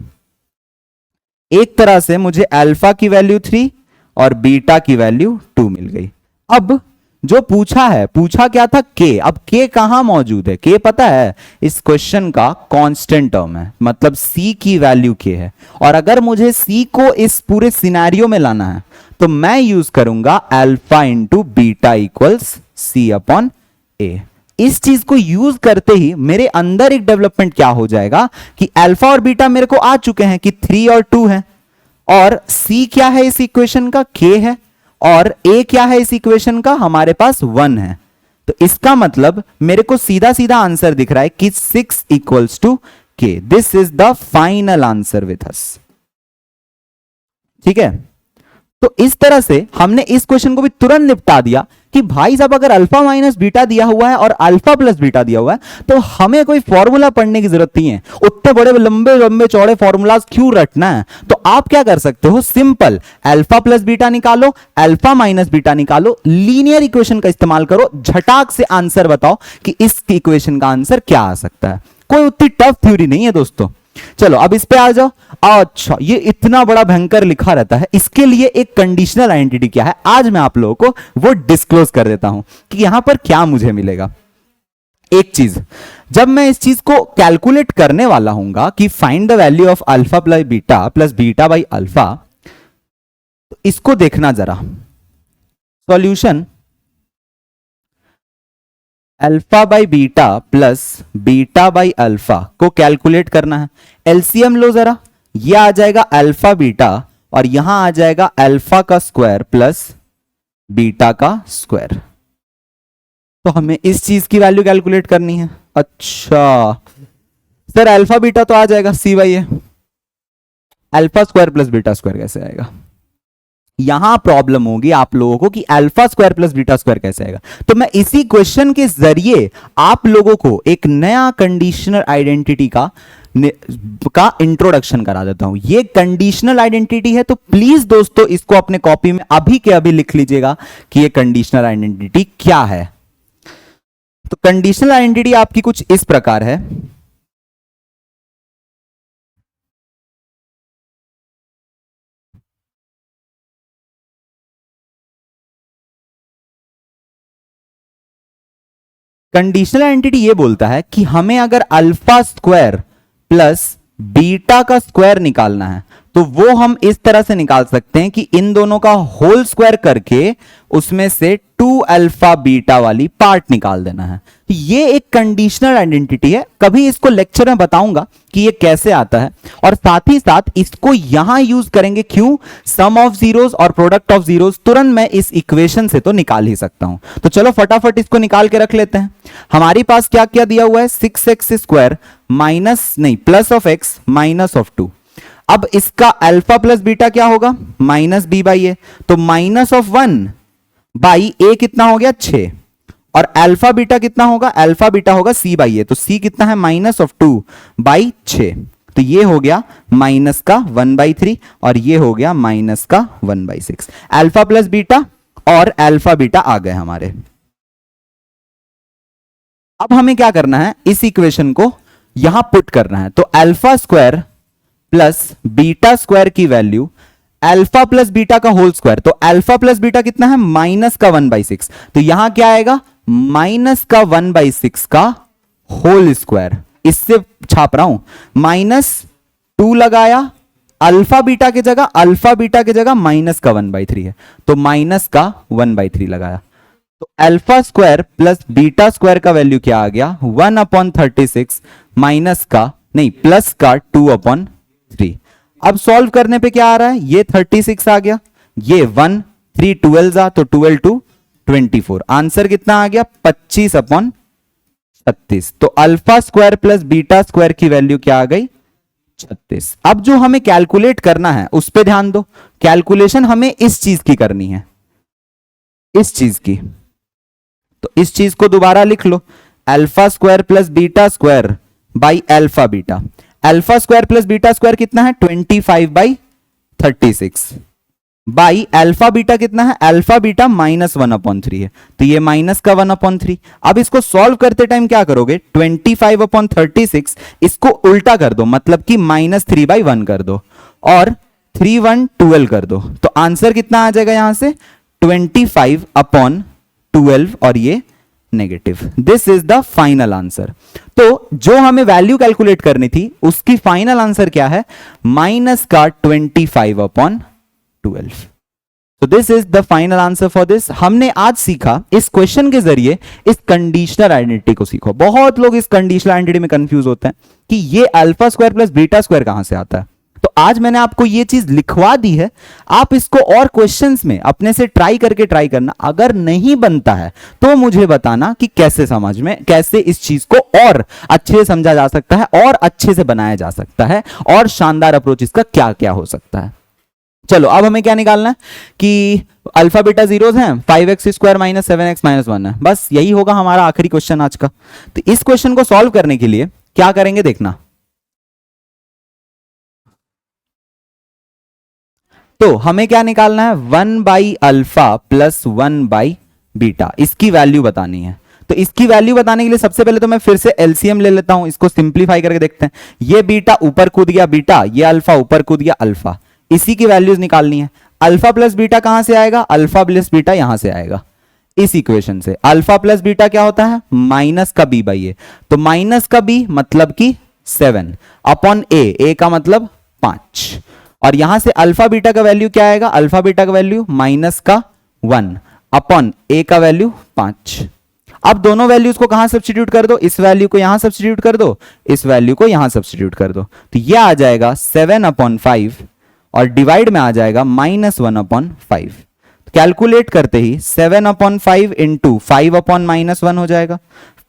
एक तरह से मुझे अल्फा की वैल्यू 3 और बीटा की वैल्यू 2 मिल गई। अब जो पूछा है, पूछा क्या था, के। अब के कहां मौजूद है, के पता है इस क्वेश्चन का कांस्टेंट टर्म है, मतलब सी की वैल्यू के है। और अगर मुझे सी को इस पूरे सिनेरियो में लाना है तो मैं यूज करूंगा alpha into beta equals C/A। इस चीज को यूज करते ही मेरे अंदर एक डेवलपमेंट क्या हो जाएगा कि अल्फा और बीटा मेरे को आ चुके हैं कि 3 और 2 है, और सी क्या है इस इक्वेशन का, के है, और ए क्या है इस इक्वेशन का, हमारे पास 1 है। तो इसका मतलब मेरे को सीधा सीधा आंसर दिख रहा है कि 6 इक्वल्स टू के। This is the final answer with us. ठीक है, तो इस तरह से हमने इस क्वेश्चन को भी तुरंत निपटा दिया कि भाई साहब अगर अल्फा माइनस बीटा दिया हुआ है और अल्फा प्लस बीटा दिया हुआ है तो हमें कोई फॉर्मूला पढ़ने की जरूरत नहीं है, उतने बड़े लंबे लंबे चौड़े फॉर्मूलाज क्यों रटना है। तो आप क्या कर सकते हो, सिंपल अल्फा प्लस बीटा निकालो, अल्फा माइनस बीटा निकालो, लीनियर इक्वेशन का इस्तेमाल करो, झटाक से आंसर बताओ कि इस इक्वेशन का आंसर क्या आ सकता है। कोई उतनी टफ थ्योरी नहीं है दोस्तों। चलो अब इस पे आ जाओ। अच्छा, ये इतना बड़ा भयंकर लिखा रहता है, इसके लिए एक कंडीशनल आइडेंटिटी क्या है, आज मैं आप लोगों को वो डिस्क्लोज कर देता हूं कि यहां पर क्या मुझे मिलेगा। एक चीज, जब मैं इस चीज को कैलकुलेट करने वाला हूंगा कि find the value of alpha plus beta by alpha, तो इसको देखना जरा। Solution alpha by beta plus beta by alpha को कैलकुलेट करना है। एलसीएम लो जरा, ये आ जाएगा अल्फा बीटा और यहां आ जाएगा अल्फा का स्क्वायर प्लस बीटा का स्क्वायर। तो हमें इस चीज की वैल्यू कैलकुलेट करनी है। अच्छा सर, अल्फा बीटा तो आ जाएगा C/A, alpha square plus beta square कैसे आएगा। यहां प्रॉब्लम होगी आप लोगों को कि alpha square plus beta square कैसे आएगा। तो मैं इसी क्वेश्चन के जरिए आप लोगों को एक नया कंडीशनल आइडेंटिटी का इंट्रोडक्शन करा देता हूं। ये कंडीशनल आइडेंटिटी है, तो प्लीज दोस्तों इसको अपने कॉपी में अभी के अभी लिख लीजिएगा कि ये कंडीशनल आइडेंटिटी क्या है। तो कंडीशनल आइडेंटिटी आपकी कुछ इस प्रकार है। कंडीशनल आइडेंटिटी ये बोलता है कि हमें अगर अल्फा स्क्वायर प्लस बीटा का स्क्वायर निकालना है तो वो हम इस तरह से निकाल सकते हैं कि इन दोनों का होल स्क्वायर करके उसमें से 2 अल्फा बीटा वाली पार्ट निकाल देना है। ये एक कंडीशनल आइडेंटिटी है, कभी इसको लेक्चर में बताऊंगा कि ये कैसे आता है, और साथ ही साथ इसको यहां यूज करेंगे। क्यों, सम ऑफ जीरोस और प्रोडक्ट ऑफ जीरोस तुरंत मैं इस इक्वेशन से तो निकाल ही सकता हूं। तो चलो फटाफट इसको निकाल के रख लेते हैं। हमारे पास क्या क्या दिया हुआ है, 6x स्क्वायर माइनस नहीं plus of x minus of 2। अब इसका अल्फा प्लस बीटा क्या होगा, माइनस बी बाई ए, तो माइनस ऑफ 1 बाई ए कितना हो गया 6, और अल्फा बीटा कितना होगा, अल्फा बीटा होगा c बाई ए, तो c कितना है माइनस ऑफ 2 बाई 6, तो ये हो गया माइनस का 1/3 और ये हो गया माइनस का 1/6। अल्फा प्लस बीटा और अल्फा बीटा आ गए हमारे। अब हमें क्या करना है, इस इक्वेशन को यहां पुट करना है। तो alpha square plus beta square की वैल्यू अल्फा प्लस बीटा का होल स्क्वायर, तो अल्फा प्लस बीटा कितना है, माइनस का 1/6, तो यहां क्या आएगा, माइनस का 1/6 का होल स्क्वायर। इससे छाप रहा हूं, -2 लगाया, अल्फा बीटा की जगह माइनस का 1/3 है, तो माइनस का 1/3 लगाया। तो alpha square plus beta square का वैल्यू क्या आ गया, 1/36 माइनस का नहीं प्लस का 2/3। अब सॉल्व करने पे क्या आ रहा है, ये 36 आ गया, ये 1 3 12 तो 12 2 24, आंसर कितना आ गया 25/36। तो alpha square plus beta square की वैल्यू क्या आ गई 36। अब जो हमें कैलकुलेट करना है उस पे ध्यान दो, कैलकुलेशन हमें इस चीज की करनी है, इस चीज की। तो इस चीज को दोबारा लिख लो, alpha square plus beta square by alpha beta. Alpha square plus beta square कितना है 25/36 बाई अल्फा बीटा कितना है, अल्फा बीटा -1/3 है, तो ये माइनस का 1/3। अब इसको सॉल्व करते टाइम क्या करोगे, 25/36 इसको उल्टा कर दो, मतलब कि -3/1 कर दो और 3 1 12 कर दो, तो आंसर कितना आ जाएगा यहां से 25/12 और ये negative. This is the final answer. तो जो हमें वैल्यू कैलकुलेट करनी थी उसकी फाइनल आंसर क्या है, माइनस का 25/12। तो this is the final answer for this. हमने आज सीखा इस क्वेश्चन के जरिए इस कंडीशनल आइडेंटिटी को सीखो। बहुत लोग इस कंडीशनल आइडेंटिटी में कंफ्यूज होते हैं कि ये alpha square plus beta square कहां से आता है। तो आज मैंने आपको ये चीज लिखवा दी है, आप इसको और क्वेश्चंस में अपने से ट्राई करना। अगर नहीं बनता है तो मुझे बताना कि कैसे समझ में, कैसे इस चीज को और अच्छे से समझा जा सकता है और अच्छे से बनाया जा सकता है और शानदार अप्रोच इसका क्या क्या हो सकता है। चलो अब हमें क्या निकालना है कि अल्फा बीटा जीरोस हैं, 5x square minus 7x minus 1 है, बस यही होगा हमारा आखिरी क्वेश्चन आज का। तो इस क्वेश्चन को सॉल्व करने के लिए क्या करेंगे देखना। तो हमें क्या निकालना है, 1/अल्फा प्लस 1/बीटा, इसकी वैल्यू बतानी है। तो इसकी वैल्यू बताने के लिए सबसे पहले तो मैं फिर से एलसीएम ले लेता हूं, इसको सिंप्लीफाई करके देखते हैं। ये बीटा ऊपर कूद गया बीटा, ये अल्फा ऊपर कूद गया अल्फा, इसी की वैल्यूज निकालनी है। अल्फा प्लस बीटा कहां से आएगा, अल्फा प्लस बीटा यहां से आएगा इस इक्वेशन से। अल्फा प्लस बीटा क्या होता है, माइनस का बी बाई ए, तो माइनस का बी मतलब कि 7 अपॉन ए का मतलब 5, और यहां से अल्फा बीटा का वैल्यू क्या आएगा, अल्फा बीटा का वैल्यू माइनस का 1 अपॉन ए का वैल्यू 5। अब दोनों वैल्यूज को कहां सब्स्टिट्यूट कर दो, इस वैल्यू को यहां सब्स्टिट्यूट कर दो, इस वैल्यू को यहां सब्स्टिट्यूट कर दो, तो यह आ जाएगा 7/5 और डिवाइड में आ जाएगा -1/5। कैलकुलेट करते ही 7/5 इंटू 5/-1 हो जाएगा,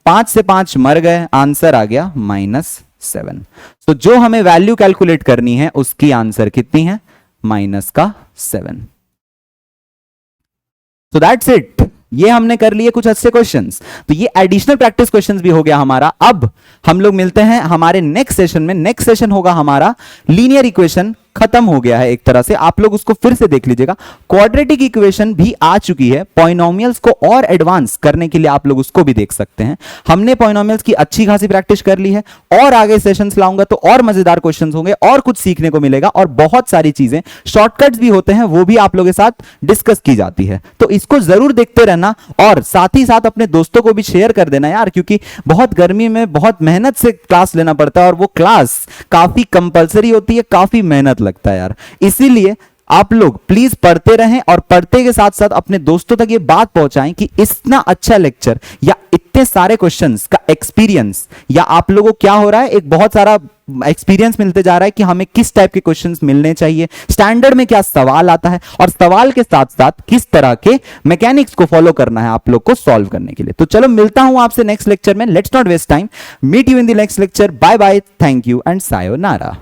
5 से 5 मर गए, आंसर आ गया -7। तो जो हमें वैल्यू कैलकुलेट करनी है उसकी आंसर कितनी है, -7। सो दैट्स इट, ये हमने कर लिए कुछ अच्छे क्वेश्चंस। तो ये एडिशनल प्रैक्टिस क्वेश्चंस भी हो गया हमारा। अब हम लोग मिलते हैं हमारे नेक्स्ट सेशन में। नेक्स्ट सेशन होगा हमारा लीनियर इक्वेशन, खत्म हो गया है एक तरह से, आप लोग उसको फिर से देख लीजिएगा। क्वाड्रेटिक इक्वेशन भी आ चुकी है, पॉलिनोमियल्स को और एडवांस करने के लिए आप लोग उसको भी देख सकते हैं। हमने पॉलिनोमियल्स की अच्छी खासी प्रैक्टिस कर ली है, और आगे सेशंस लाऊंगा तो और मजेदार क्वेश्चंस होंगे और कुछ सीखने को मिलेगा, और बहुत सारी चीजें शॉर्टकट्स भी होते हैं वो भी आप लोगों के साथ डिस्कस की जाती है। तो इसको जरूर देखते रहना और साथ ही साथ अपने दोस्तों को भी शेयर कर देना यार, क्योंकि बहुत गर्मी में बहुत मेहनत से क्लास लेना पड़ता है और वो क्लास काफी कंपलसरी होती है, काफी मेहनत लगता है यार। इसीलिए आप लोग प्लीज पढ़ते रहें और पढ़ते के साथ साथ अपने दोस्तों तक ये बात पहुंचाएं कि इतना अच्छा लेक्चर या इतने सारे क्वेश्चंस का एक्सपीरियंस, या आप लोगों को क्या हो रहा है, एक बहुत सारा एक्सपीरियंस मिलते जा रहा है कि हमें किस टाइप के क्वेश्चंस मिलने चाहिए, स्टैंडर्ड में क्या सवाल आता है, और सवाल के साथ साथ किस तरह के मैकेनिक्स को फॉलो करना है आप लोग को सॉल्व करने के लिए। तो चलो मिलता हूं आपसे नेक्स्ट लेक्चर में। Let's not waste time, meet you in the next lecture. Bye bye, thank you and sayonara.